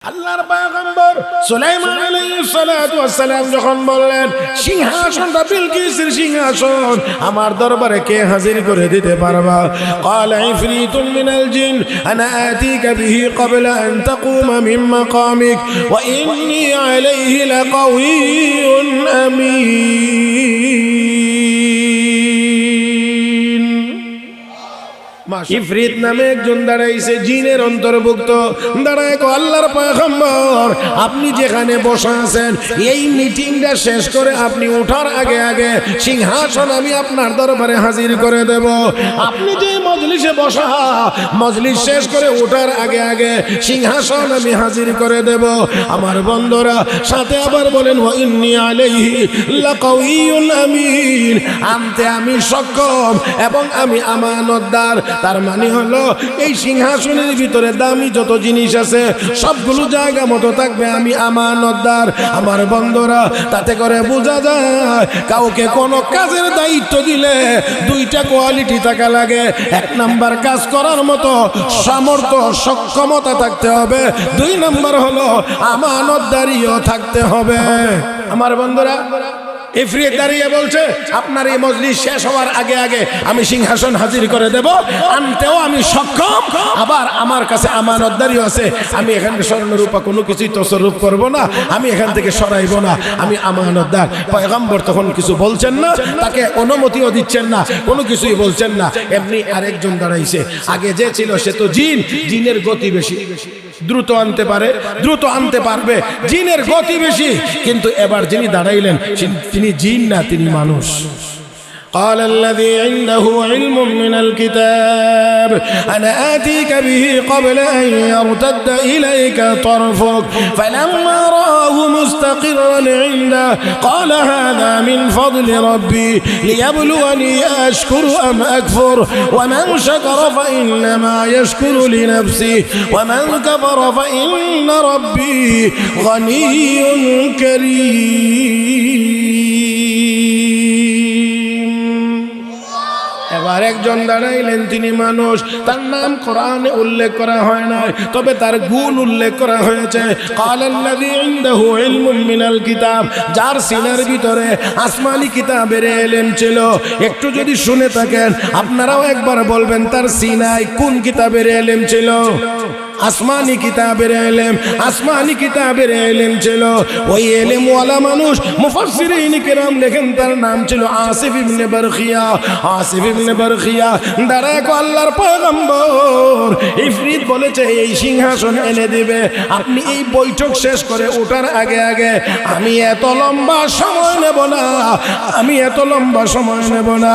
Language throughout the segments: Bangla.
আল্লাহর পয়গম্বর সুলাইমান আলাইহিস সালাতু ওয়াস সালাম যখন বললেন সিংহাসনটা বিলকিসের সিংহাসন আমার দরবারে কে হাজির করে দিতে পারবা ক্বালা ইফরিতুম মিনাল জিন আনা আতিকা বিহি ক্বাবলা আন তাকুমা মিন মাকামিক ওয়া ইন্নী আলাইহি লাকাওয়িয়্যুন আমিন। ইফরিত নামে একজন দাঁড়াইছে জিনের অন্তর্ভুক্ত, দাঁড়ায় কো আল্লাহর পয়গম্বর আপনি যেখানে বসা আছেন এই মিটিংটা শেষ করে আপনি ওঠার আগে আগে সিংহাসন আমি আপনার দরবারে হাজির করে দেব। আপনি যে মজলিসে বসা মজলিস শেষ করে ওঠার আগে আগে সিংহাসন আমি হাজির করে দেব। আমার বন্ধুরা সাথে আবার বলেন ওয়া ইন্নী আলাইহি লাকাওয়িয়্যুন আমিন, আনতে আমি সক্ষম এবং আমি আমানতদার। তার মানে হলো এই সিংহাসনের ভিতরে দামি যত জিনিস আছে সবগুলো জায়গা মতো থাকবে, আমি আমানতদার। আমার বন্ধুরা তাতে করে বোঝা যায় কাউকে কোনো কাজের দায়িত্ব দিলে দুইটা কোয়ালিটি থাকা লাগে। এক নাম্বার কাজ করার মতো সামর্থ্য সক্ষমতা থাকতে হবে, দুই নাম্বার হলো আমানতদারিও থাকতে হবে। আমার বন্ধুরা ইফরিত দাঁড়িয়ে বলছে আপনার এই মজলিস শেষ হওয়ার আগে আগে আমি সিংহাসন হাজির করে দেব, আনতেও আমি সক্ষম, আবার আমার কাছে আমানতদারিও আছে। আমি এখানে স্বর্ণরূপা কোনো কিছুই তসরুফ করব না, আমি এখান থেকে সরাইব না, আমি আমানতদার। পয়গম্বর তখন কিছু বলছেন না, তাকে অনুমতিও দিচ্ছেন না, কোনো কিছুই বলছেন না। এমনি আরেকজন দাঁড়াইছে, আগে যে ছিল সে তো জিন, জিনের গতি বেশি, দ্রুত আনতে পারে, দ্রুত আনতে পারবে, জিনের গতি বেশি। কিন্তু এবার যিনি দাঁড়াইলেন তিনি জিন না, তিনি মানুষ। قال الذي عنده علم من الكتاب أنا آتيك به قبل أن يرتد إليك طرفك فلما رآه مستقرا عنده قال هذا من فضل ربي ليبلوني أشكر أم أكفر ومن شكر فإنما يشكر لنفسه ومن كفر فإن ربي غني كريم। এবার একজন দাঁড়াইলেন তিনি মানুষ, তার নাম কোরআনে উল্লেখ করা হয় না, তবে তার গুণ উল্লেখ করা হয়েছে। কালাল্লাযী ইনদাহু ইলমুম মিনাল কিতাব, যার সিনার ভিতরে আসমানি কিতাবের ইলম ছিল। একটু যদি শুনে থাকেন আপনারাও একবার বলবেন তার সিনায় কোন কিতাবের ইলম ছিল? আসমানি কিতাবের ইলম, আসমানি কিতাবের ইলম ছিল। ওই ইলম ওয়ালা মানুষ মুফাসসিরিন কিরাম লেখেন তার নাম ছিল আসিফ ইবনে বারখিয়া। আসিফ ইবনে বারখিয়া দাঁড়ায় কো আল্লাহর পয়গম্বর ইফরিত বলেছে এই সিংহাসন এনে দিবে, আপনি এই বৈঠক শেষ করে ওঠার আগে আগে আমি এত লম্বা সময় নেব না, আমি এত লম্বা সময় নেব না।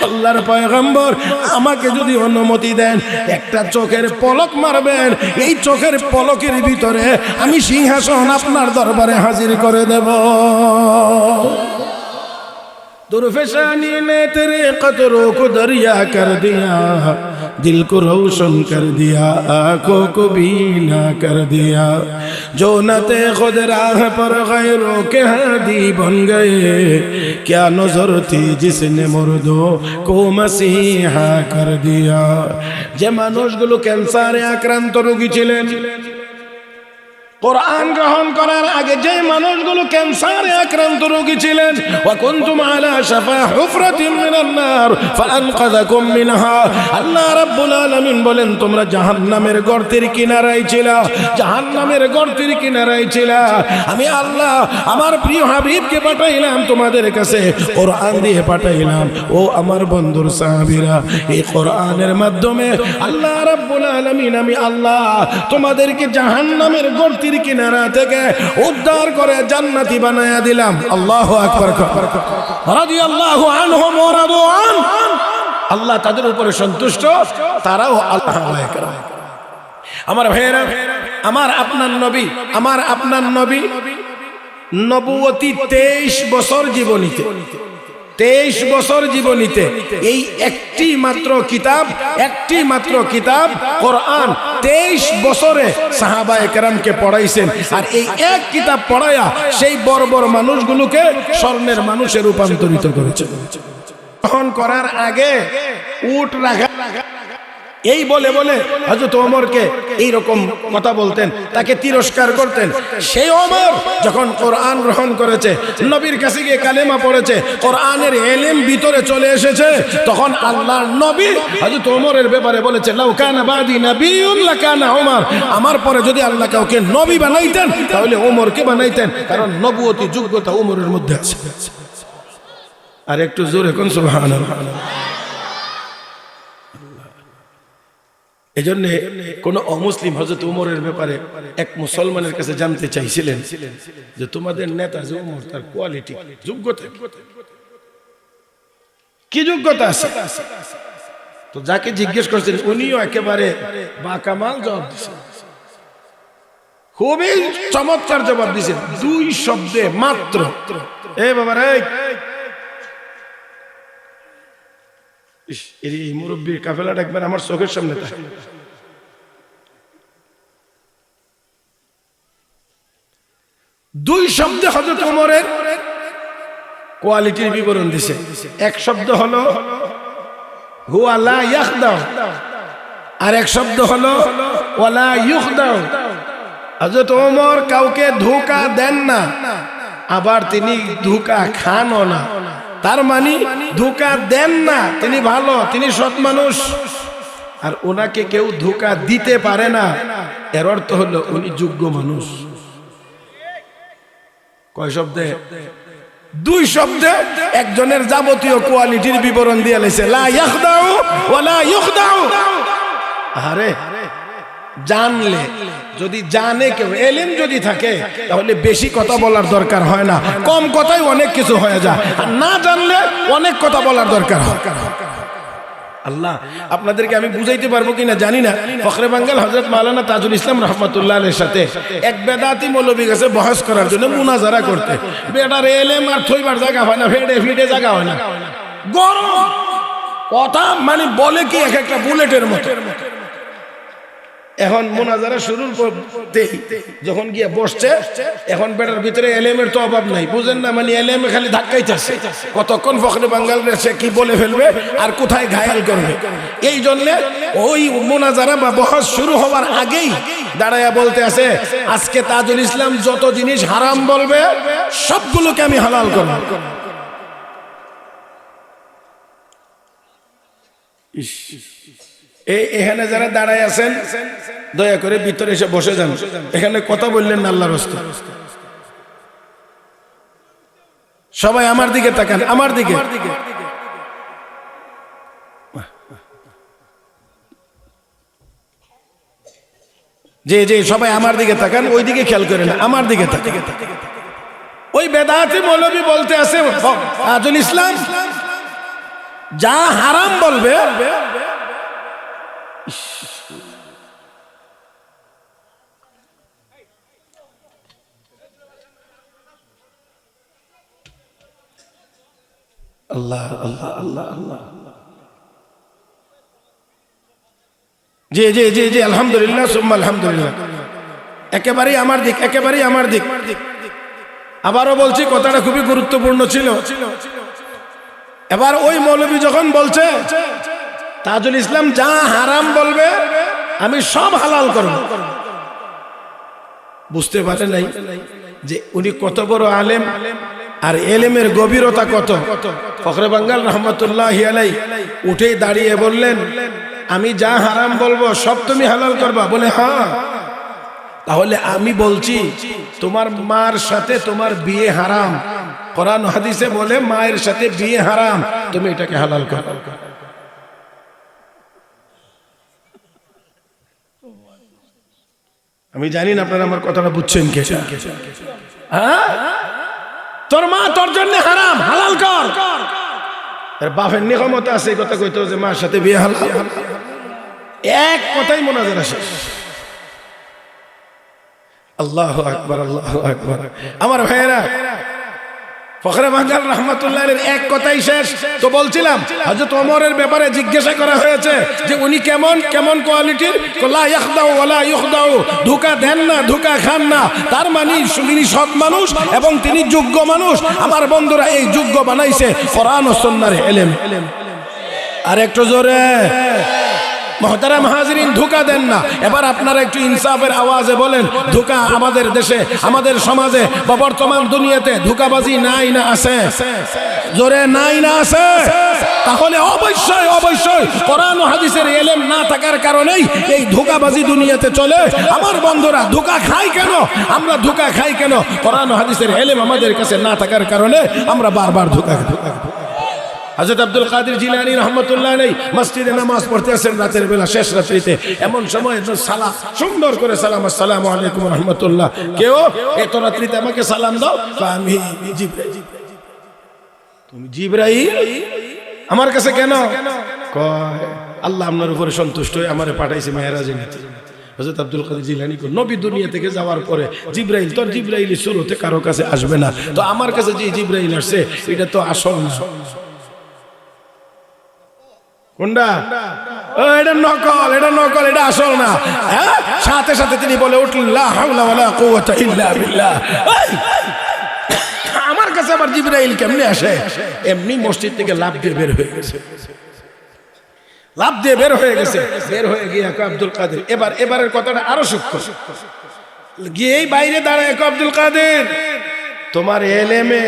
আল্লাহর পয়গম্বর আমাকে যদি অনুমতি দেন একটা চোখের পলক মারবেন, এই চোখের পলকের ভিতরে আমি সিংহাসন আপনার দরবারে হাজির করে দেব। दुर्फशानी ने तेरे कतरों को दरिया कर दिया, दिल को रोशन कर दिया, आंखों को बीना कर दिया, जो नते खुद राह पर गैरों के हादी बन गए, क्या नजर थी जिसने मुर्दों को मसीहा कर दिया। যে মানুষগুলো ক্যান্সারে আক্রান্ত রোগী ছিলেন, কোরআন গ্রহণ করার আগে যে মানুষগুলো ক্যান্সারে আক্রান্ত রোগী ছিলেন, ওয়া কুনতুম আলা শাফা হুফরাতিন মিনান নার ফাআনকাযাকুম মিনহা, আল্লাহ রাব্বুল আলামিন বলেন তোমরা জাহান্নামের গর্তের কিনারায় ছিলা, জাহান্নামের গর্তের কিনারায় ছিলা। আমি আল্লাহ আমার প্রিয় হাবিবকে পাঠাইলাম তোমাদের কাছে, কোরআন দিয়ে পাঠাইলাম। ও আমার বন্ধুর সাহাবীরা, এই কোরআনের মাধ্যমে আল্লাহ রাব্বুল আলামিন আমি আল্লাহ তোমাদেরকে জাহান্নামের গর্ত কিনারা থেকে উদ্ধার করে জান্নাতি বানায়া দিলাম। আল্লাহু আকবার, রাদিয়াল্লাহু আনহুম ওয়া রাদু আন, আল্লাহ তাদের উপরে সন্তুষ্ট, তারাও আল্লাহ। আমার ভাইয়েরা, আমার আপনার নবী, আমার আপনার নবী নবুয়তি 23 বছর জীবনীতে, 23 বছর জীবনীতে এই একটি মাত্র কিতাব, একটি মাত্র কিতাব কোরআন 23 বছরে সাহাবায়ে কেরামকে পড়াইছেন। আর এই এক কিতাব পড়ায়া সেই বড় বড় মানুষগুলোকে স্বর্ণের মানুষে রূপান্তরিত করেছেন। গ্রহণ করার আগে উট রাখা এই বলে বলে হযরত ওমরকে এইরকম কথা বলতেন, তাকে তিরস্কার করতেন। সেই ওমর যখন কোরআন গ্রহণ করেছে, নবীর কাছে গিয়ে কালেমা পড়েছে, কোরআনের ইলম ভিতরে চলে এসেছে, তখন আল্লাহর নবী হযরত ওমরের ব্যাপারে বলেছে, লাউ কানা বাদি নবিয়্যুন লাকানা ওমর, আমার পরে যদি আল্লাহ কাউকে নবী বানাইতেন তাহলে ওমরকে বানাইতেন, কারণ নবুয়তি যোগ্যতা ওমরের মধ্যে আছে। আর একটু জোরে কোন সুবহানাল্লাহ। এজন্য কোন অমুসলিম হযরত ওমরের ব্যাপারে এক মুসলমানের কাছে জানতে চাইছিলেন যে তোমাদের নেতা যে ওমর, তার কোয়ালিটি, যোগ্যতা কি, যোগ্যতা আছে? তো যাকে জিজ্ঞেস করছেন উনিও একেবারে বাকামাল জবাব দিয়েছেন, খুবই চমৎকার জবাব দিয়েছেন, 2 শব্দে মাত্র। এ বাবা রে, এই মুরব্বীর কাফেলাটা একবার আমার চোখের সামনে থাকে। 2 শব্দে হযরত ওমরের কোয়ালিটির বিবরণ দিছে। এক শব্দ হলো হুয়া লা ইয়াখদাউ, আর এক শব্দ হলো ওয়ালা ইউখদাউ। হযরত ওমর কাউকে ধোঁকা দেন না, আবার তিনি ধোঁকা খানও না। তার মানে ধোঁকা দেন না, তিনি ভালো, তিনি সৎ মানুষ। আর ওনাকে কেউ ধোঁকা দিতে পারে না, এর অর্থ হলো উনি যোগ্য মানুষ। কয় শব্দে? 2 শব্দে একজনের যাবতীয় কোয়ালিটির বিবরণ দিয়ে লেছে, লা ইয়াখদাউ ওয়ালা ইউখদাউ। আরে জানলে, যদি জানে কেউ, এলেম যদি থাকে, তাহলে বেশি কথা বলার দরকার হয় না, কম কথাই অনেক কিছু হয়ে যায়। আর না জানলে অনেক কথা বলার দরকার হয়। আল্লাহ আপনাদেরকে আমি বুঝাইতে পারবো কিনা জানি না। ফখরে বাঙ্গাল হযরত মাওলানা তাজুল ইসলাম রাহমাতুল্লাহ আলাইহির সাথে এক বেদাতি মৌলবী কাছে বহস করার জন্য মুনাজারা করতে, বেটার এলেম আর থইবার জায়গা হয় না, ফেডে ফিডে জায়গা হয় না, গরম কথা মানে বলে কি এক একটা বুলেটের মতো। এখন মুনাজারা শুরুর করতে যখন গিয়ে বসছে, এখন বেটার ভিতরে এলেমের তো অভাব নাই, বুঝেন না, মানে এলেমে খালি ধাক্কাইতেছে, কতক্ষণ ফখরে বাঙ্গাল সে কি বলে ফেলবে আর কোথায় ঘায়াল করবে। এই জন্য ওই মুনাজারা বা বহস শুরু হওয়ার আগেই দাঁড়ায়া বলতে আছে, আজকে তাজুল ইসলাম যত জিনিস হারাম বলবে সবগুলোকে আমি হালাল করব। এখানে যারা দাঁড়ায় আছেন দয়া করে ভিতরে এসে বসে যান, এখানে কথা বললেন না আল্লাহর রাস্তায়। সবাই আমার দিকে তাকান, আমার দিকে। জি জি, সবাই আমার দিকে তাকান, ওই দিকে খেয়াল করেন, আমার দিকে তাকান। ওই বেদাতি মৌলবী বলতে আছে, তাজুল ইসলাম যা হারাম বলবে আল্লাহ আল্লাহ আল্লাহ আল্লাহ। জি জি জি জি, আলহামদুলিল্লাহ সুম্মা আলহামদুলিল্লাহ। একেবারেই আমার দিক, একেবারেই আমার দিক। আবারও বলছি, কথাটা খুবই গুরুত্বপূর্ণ ছিল। এবার ওই মৌলবী যখন বলছে তাজুল ইসলাম যা হারাম বলবে আমি সব হালাল করব, বুঝতে পারে নাই যে উনি কত বড় আলেম আর এলেমের গভীরতা কত। ফখরে বাঙ্গাল রহমতুল্লাহি আলাইহি উঠে দাঁড়িয়ে বললেন, আমি যা হারাম বলবো সব তুমি হালাল করবা? বলে হ্যাঁ। তাহলে আমি বলছি তোমার মার সাথে তোমার বিয়ে হারাম, কোরআন হাদিসে বলে মায়ের সাথে বিয়ে হারাম, তুমি এটাকে হালাল করো। আমি জানি না আপনারা আমার কথাটা বুঝছেন কে? হ্যাঁ, তোর মা তোর জন্য হারাম, হালাল কর। বাপের নিয়মত আছে এই কথা কইতো যে মার সাথে বিয়ে হালাল, এক কথাই মুনাজারা শেষ। আল্লাহু আকবার, আল্লাহু আকবার। আমার ভাইয়েরা, ফখরে বাঙ্গাল রহমাতুল্লাহের এক কথাই শেষ। তো বলছিলাম হযরত ওমরের ব্যাপারে জিজ্ঞাসা করা হয়েছে যে উনি কেমন কেমন কোয়ালিটির। লা ইয়াখদাউ ওয়ালা ইউখদাউ, ধোঁকা দেন না, ধোঁকা খান না। তার মানে তিনি সৎ মানুষ এবং তিনি যোগ্য মানুষ। আমার বন্ধুরা, এই যোগ্য বানাইছে কোরআন ও সুন্নাহর ইলম। আর একটু জোরে মুহতারাম হাজিরিন, ধোঁকা দেন না। এবার আপনারা একটু ইনসাফের আওয়াজে বলেন, ধোঁকা আমাদের দেশে, আমাদের সমাজে বা বর্তমান দুনিয়াতে ধোঁকাবাজি নাই না আছে? জোরে নাই না আছে? তাহলে অবশ্যই অবশ্যই কোরআন ও হাদিসের ইলম না থাকার কারণেই এই ধোঁকাবাজি দুনিয়াতে চলে। আমার বন্ধুরা, ধোঁকা খাই কেন? আমরা ধোঁকা খাই কেন? কোরআন ও হাদিসের ইলম আমাদের কাছে না থাকার কারণে আমরা বারবার ধোঁকা খাই। হযরত আব্দুল কাদের জিলানী রাহমাতুল্লাহ আলাইহি মসজিদে নামাজ পড়তে আসেন রাতের বেলা, শেষ রাত্রিতে। এমন সময় সালাম, সুন্দর করে সালাম, আসসালামু আলাইকুম ওয়া রাহমাতুল্লাহ। কেউ এত রাত্রিতে আমাকে সালাম দাও? আমি জিবরাইল। তুমি জিবরাইল আমার কাছে কেন? কয় আল্লাহ আপনার উপরে সন্তুষ্ট হয়ে আমারে পাঠাইছে মেরাজে নিতে। হযরত আব্দুল কাদের জিলানী কো, নবী দুনিয়া থেকে যাওয়ার পরে জিবরাইল তোর জিবরাইলি সুরতে কারো কাছে আসবে না, তো আমার কাছে যে জিবরাইল আসছে এটা তো আসল না। কোনটা? এটা নকল, এটা নকল, এটা আসল না। সাথে সাথে তিনি বলে উঠলেন, লা হাওলা ওয়ালা কুওয়াতা ইল্লা বিল্লাহ। আমার কাছে আবার জিবরাইল কেমনে আসে? এমনি মসজিদ থেকে লাফ দিয়ে বের হয়ে গেছে, লাফ দিয়ে বের হয়ে গেছে। বের হয়ে গিয়ে আব্দুল কাদের, এবারের কথাটা আরো সূক্ষ্ম, গিয়েই বাইরে দাঁড়ায় আব্দুল কাদের, তোমার এলেমে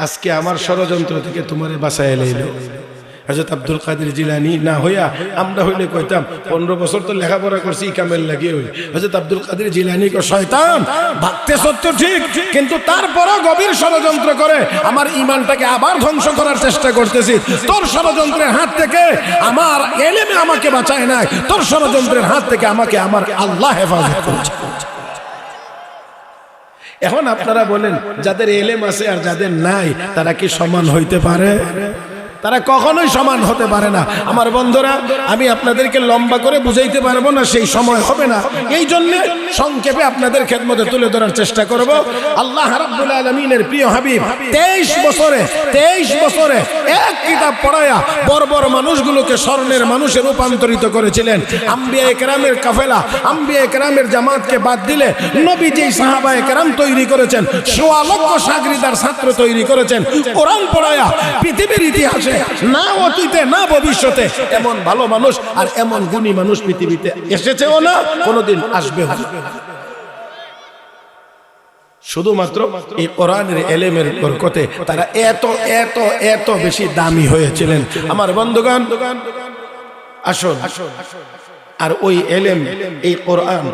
আজকে আমার ষড়যন্ত্র থেকে তোমারে বাঁচায় এলো। হযরত আব্দুল কাদের জিলানী না হইয়া আমরা হইলে কইতাম 15 বছর তো লেখাপড়া করছি কামেল লাগিয়ে হই। হযরত আব্দুল কাদের জিলানী কো, শয়তান ভাবতে সত্য ঠিক, কিন্তু তারপরও গভীর ষড়যন্ত্র করে আমার ঈমানটাকে আবার ধ্বংস করার চেষ্টা করতেছি। তোর ষড়যন্ত্রের হাত থেকে আমার এলেমে আমাকে বাঁচায় নাই, তোর ষড়যন্ত্রের হাত থেকে আমাকে আমার আল্লাহ হেফাজত করেছে। এখন আপনারা বলেন, যাদের এলেম আছে আর যাদের নাই তারা কি সমান হইতে পারে? তারা কখনোই সমান হতে পারে না। আমার বন্ধুরা, আমি আপনাদেরকে লম্বা করে বুঝাইতে পারবো না, সেই সময় হবে না। এই জন্য সংক্ষেপে আপনাদের খেদমতে তুলে ধরার চেষ্টা করব। আল্লাহ রাব্বুল আলামিনের প্রিয় হাবিব 23 বছরে এক কিতাব পড়ায়া বর্বর মানুষগুলোকে স্বর্ণের মানুষে রূপান্তরিত করেছিলেন। আম্বিয়া কেরামের কাফেলা, আম্বিয়া কেরামের জামাতকে বাদ দিলে নবী যেই সাহাবায়ে কেরাম তৈরি করেছেন, 1.25 লক্ষ শাগরিদার ছাত্র তৈরি করেছেন। কোরআন পড়ায়া পৃথিবীর ইতিহাসে না অতীতে না ভবিষ্যতে এমন ভালো মানুষ আর এমন গুণী মানুষ পৃথিবীতে এসেছেও না, কোনোদিন আসবেও না। শুধুমাত্র এই কোরআনের ইলমের বরকতে তারা এত এত এত বেশি দামি হয়েছিলেন। আমার বন্ধুগণ, আসুন, আর ওই ইলম, এই কোরআন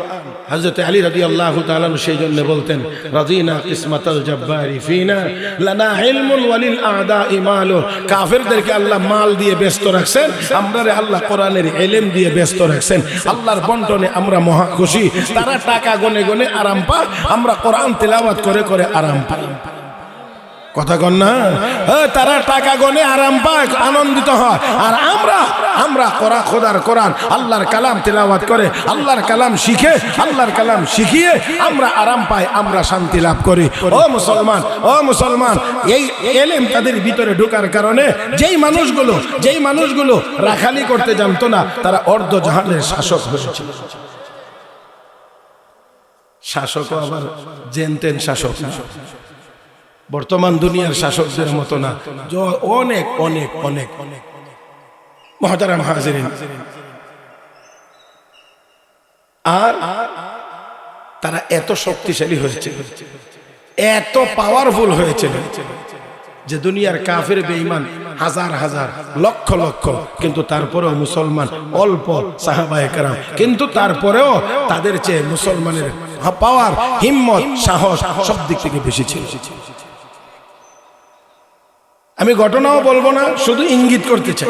হযরত আলী রাদিয়াল্লাহু তাআলা সেই জন্য বলতেন, রাদিনা কিসমাতাল জাব্বারি ফিনা লানা ইলমুন ওয়ালিল আ'দাই মালু। কাফেরদেরকে আল্লাহ মাল দিয়ে ব্যস্ত রাখছেন, আমরারে আল্লাহ কোরআনের ইলম দিয়ে ব্যস্ত রাখছেন। আল্লাহর বন্টনে আমরা মহা খুশি। তারা টাকা গনে গনে আরাম পায়, আমরা কোরআন তেলাওয়াত করে করে আরাম পাই। কথা কন না? তারা টাকা গনে আরাম পায়, আনন্দিত হয়, আর আমরা খোদার কোরআন আল্লাহর কালাম তেলাওয়াত করে, আল্লাহর কালাম শিখে, আল্লাহর কালাম শিখিয়ে আমরা আরাম পাই, আমরা শান্তি লাভ করি। ও মুসলমান, এই ইলম তাদের ভিতরে ঢোকার কারণে যেই মানুষগুলো রাখালি করতে জানতো না, তারা অর্ধ জাহানের শাসক হয়েছিল। শাসকও আবার জেনতেন শাসক না, বর্তমান দুনিয়ার শাসকদের মতো না, অনেক অনেক অনেক অনেক। মুহতারাম হাজিরিন, আর তারা এত শক্তিশালী হয়েছে, এত পাওয়ারফুল হয়েছে যে দুনিয়ার কাফের বেঈমান হাজার হাজার লক্ষ লক্ষ, কিন্তু তারপরেও মুসলমান অল্প সাহাবায়ে কেরাম, কিন্তু তারপরেও তাদের চেয়ে মুসলমানের পাওয়ার, হিম্মত, সাহস সব দিক থেকে বেশি ছিল। আমি ঘটনাও বলবো না, শুধু ইঙ্গিত করতে চাই।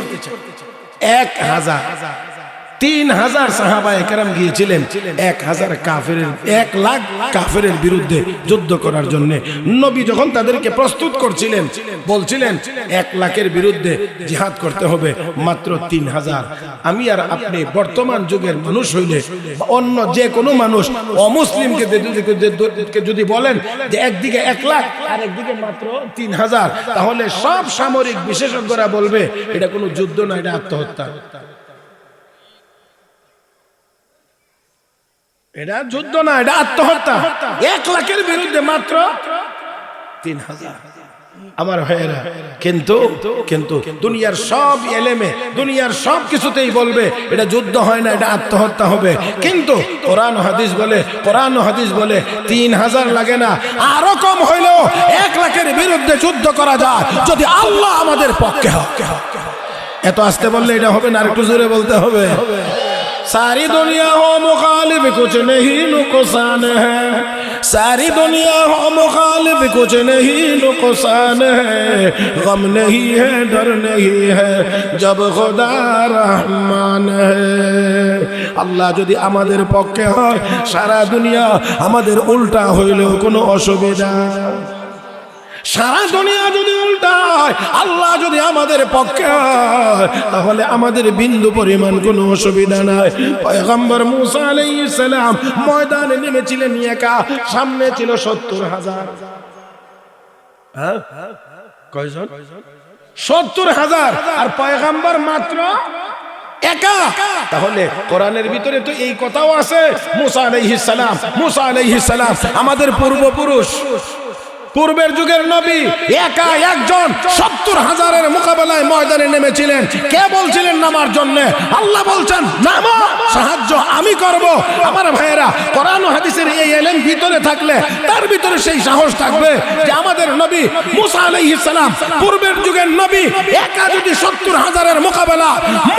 1000 সাহাবায়ে কেরাম গিয়েছিলেন 1000 কাফেরের, 1 লাখ কাফেরের বিরুদ্ধে যুদ্ধ করার জন্য। নবী যখন তাদেরকে প্রস্তুত করছিলেন, বলছিলেন 1 লাখের বিরুদ্ধে জিহাদ করতে হবে মাত্র 3000। আমি আর আপনি বর্তমান যুগের মানুষ হইলে, অন্য যে কোনো মানুষ অমুসলিমকে যদি বলেন যে একদিকে 1 লাখ আর একদিকে মাত্র 3000, তাহলে সব সামরিক বিশেষজ্ঞরা বলবে এটা কোনো যুদ্ধ না, এটা আত্মহত্যা। এটা যুদ্ধ না, এটা আত্মহত্যা। 1 লাখের বিরুদ্ধে মাত্র 3000। আমার ভাইয়েরা, কিন্তু কিন্তু দুনিয়ার সব এলেমে, দুনিয়ার সব কিছুতেই বলবে এটা যুদ্ধ হয় না, এটা আত্মহত্যা হবে। কিন্তু কোরআন হাদিস বলে, কোরআন হাদিস বলে 3000 লাগে না, আরো কম হইলেও 1 লাখের বিরুদ্ধে যুদ্ধ করা যায় যদি আল্লাহ আমাদের পক্ষে হয়। এত আস্তে বললে এটা হবে না, আরেকটু জোরে বলতে হবে। सारी दुनिया हो मुखालिफ कुछ नहीं नुकसान है, सारी दुनिया हो मुखालिफ कुछ नहीं नुकसान है, गम नहीं है डर नहीं है जब खुदा रहमान है। আল্লাহ যদি আমাদের পক্ষে হয় সারা দুনিয়া আমাদের উল্টা হইলেও কোনো অসুবিধা, সারা দুনিয়া যদি উল্টা হয় আল্লাহ যদি আমাদের পক্ষে হয় তাহলে আমাদের বিন্দু পরিমাণ কোনো অসুবিধা নাই। পয়গম্বর মুসা আলাইহিস সালাম ময়দানে নেমেছিলেন একা, সামনে ছিল 70,000। হ্যাঁ, কয়জন? 70,000, আর পয়গম্বর মাত্র একা। তাহলে কোরআনের ভিতরে তো এই কথাও আছে, মুসা আলাইহিস সালাম, মুসা আলাইহিস সালাম আমাদের পূর্বপুরুষ, পূর্বের যুগের নবী একা একজন 70,000-এর মোকাবেলায় ময়দানে নেমেছিলেন। কে বলছিলেন নামার জন্য? আল্লাহ বলছেন নামো, সাহায্য আমি করব। আমার ভাইয়েরা, কোরআন ও হাদিসের এই ইলম ভিতরে থাকলে তার ভিতরে সেই সাহস থাকবে যে আমাদের নবী মুসা আলাইহিস সালাম, পূর্বের যুগের নবী, একা যদি 70,000-এর মোকাবেলা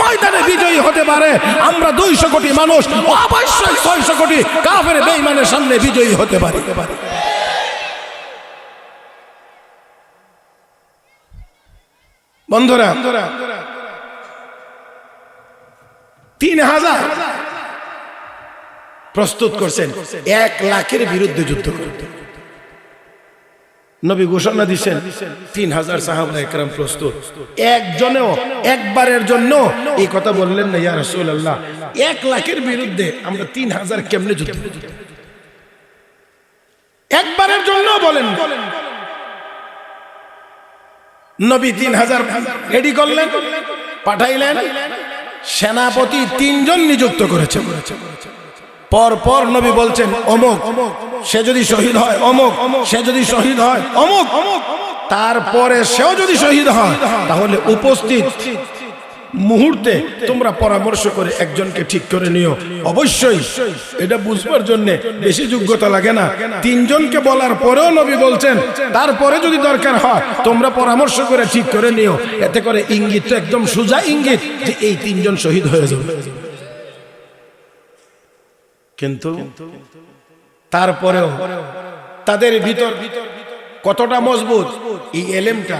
ময়দানে বিজয়ী হতে পারে, আমরা 200 কোটি মানুষ অবশ্যই 600 কোটি কাফের বেঈমানের সামনে বিজয়ী হতে পারি। বন্ধুরা, 3000 প্রস্তুত করছেন 1 লাখের বিরুদ্ধে যুদ্ধ করতে। নবী ঘোষণা দিয়েছেন 3000 সাহাবা একরাম প্রস্তুত। একজনেও একবারের জন্য এই কথা বললেন না, ইয়া রাসূলুল্লাহ 1 লাখের বিরুদ্ধে আমরা 3000 কেমনে যুদ্ধ করব? একবারের জন্য বলেন। নবী 3000 রেডি করলেন, পাঠাইলেন। সেনাপতি 3 জন নিযুক্ত করেছেন। পর পর নবী বলছেন অমুক সে যদি শহীদ হয়, অমুক সে যদি শহীদ হয়, অমুক। তারপরে সেও যদি শহীদ হয় তাহলে উপস্থিত মুহূর্তে তোমরা পরামর্শ করে একজনকে ঠিক করে নিও। অবশ্যই এটা বুঝবার জন্য বেশি যোগ্যতা লাগে না। 3 জনকে বলার পরেও নবী বলছেন তারপরে যদি দরকার হয় তোমরা পরামর্শ করে ঠিক করে নিও। এতে করে ইঙ্গিত তো একদম সোজা ইঙ্গিত যে এই 3 জন শহীদ হয়ে যাবে। কিন্তু তারপরেও তাদের ভিতর কতটা মজবুত এই এলেমটা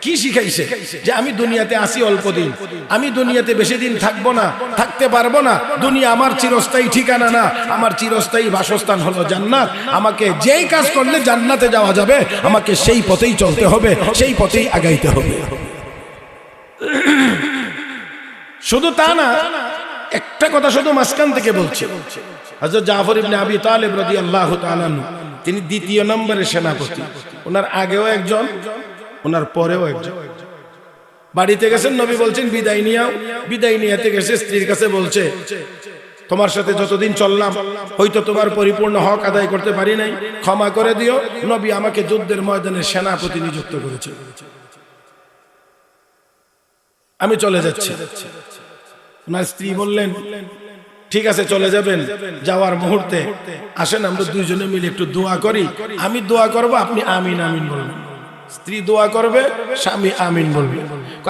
কি শিখাইছে যে আমি দুনিয়াতে আসি অল্প দিন, আমি দুনিয়াতে বেশি দিন থাকবো না, থাকতে পারবো না। দুনিয়া আমার চিরস্থায়ী ঠিকানা না, আমার চিরস্থায়ী বাসস্থান হলো জান্নাত। আমাকে যেই কাজ করলে জান্নাতে যাওয়া যাবে আমাকে সেই পথেই চলতে হবে, সেই পথেই আগাইতে হবে। শুধু তা না, একটা কথা শুধু মাঝখান থেকে বলছি। হযরত জাফর ইবনে আবি তালিব রাদিয়াল্লাহু তাআলা তিনি 2য় নম্বরের সেনাপতি। ওনার আগেও একজন, ওনার পরেও একজন। বাড়িতে গেছেন, নবী বলছেন বিদায় নিয়াও। বিদায় নিয়াতে গেছে, স্ত্রীর কাছে বলছে তোমার সাথে যতদিন চললাম হয়তো তোমার পরিপূর্ণ হক আদায় করতে পারি নাই, ক্ষমা করে দিও। নবী আমাকে যুদ্ধের ময়দানে সেনাপতি নিযুক্ত করেছে, আমি চলে যাচ্ছি। ওনার স্ত্রী বললেন ঠিক আছে চলে যাবেন। যাওয়ার মুহূর্তে আসেন আমরা 2 জনে মিলে একটু দোয়া করি। আমি দোয়া করব, আপনি আমিন আমিন বলবেন। স্ত্রী দোয়া করবে, স্বামী আমিন বলবে।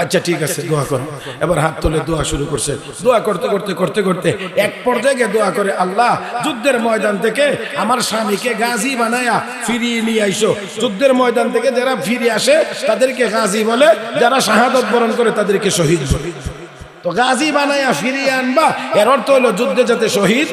আচ্ছা ঠিক আছে দোয়া করো। এবার হাত তুলে দোয়া শুরু করছে। দোয়া করতে করতে করতে করতে এক পর্যায়ে দোয়া করে আল্লাহ যুদ্ধের ময়দান থেকে আমার স্বামীকে গাজী বানায়া ফিরিয়ে নিয়ে আইসো। যুদ্ধের ময়দান থেকে যারা ফিরে আসে তাদেরকে গাজী বলে, যারা শাহাদত বরণ করে তাদেরকে শহীদ বলে। তো গাজী বানায়া ফিরিয়ে আনবা, এর অর্থ হলো যুদ্ধে যাতে শহীদ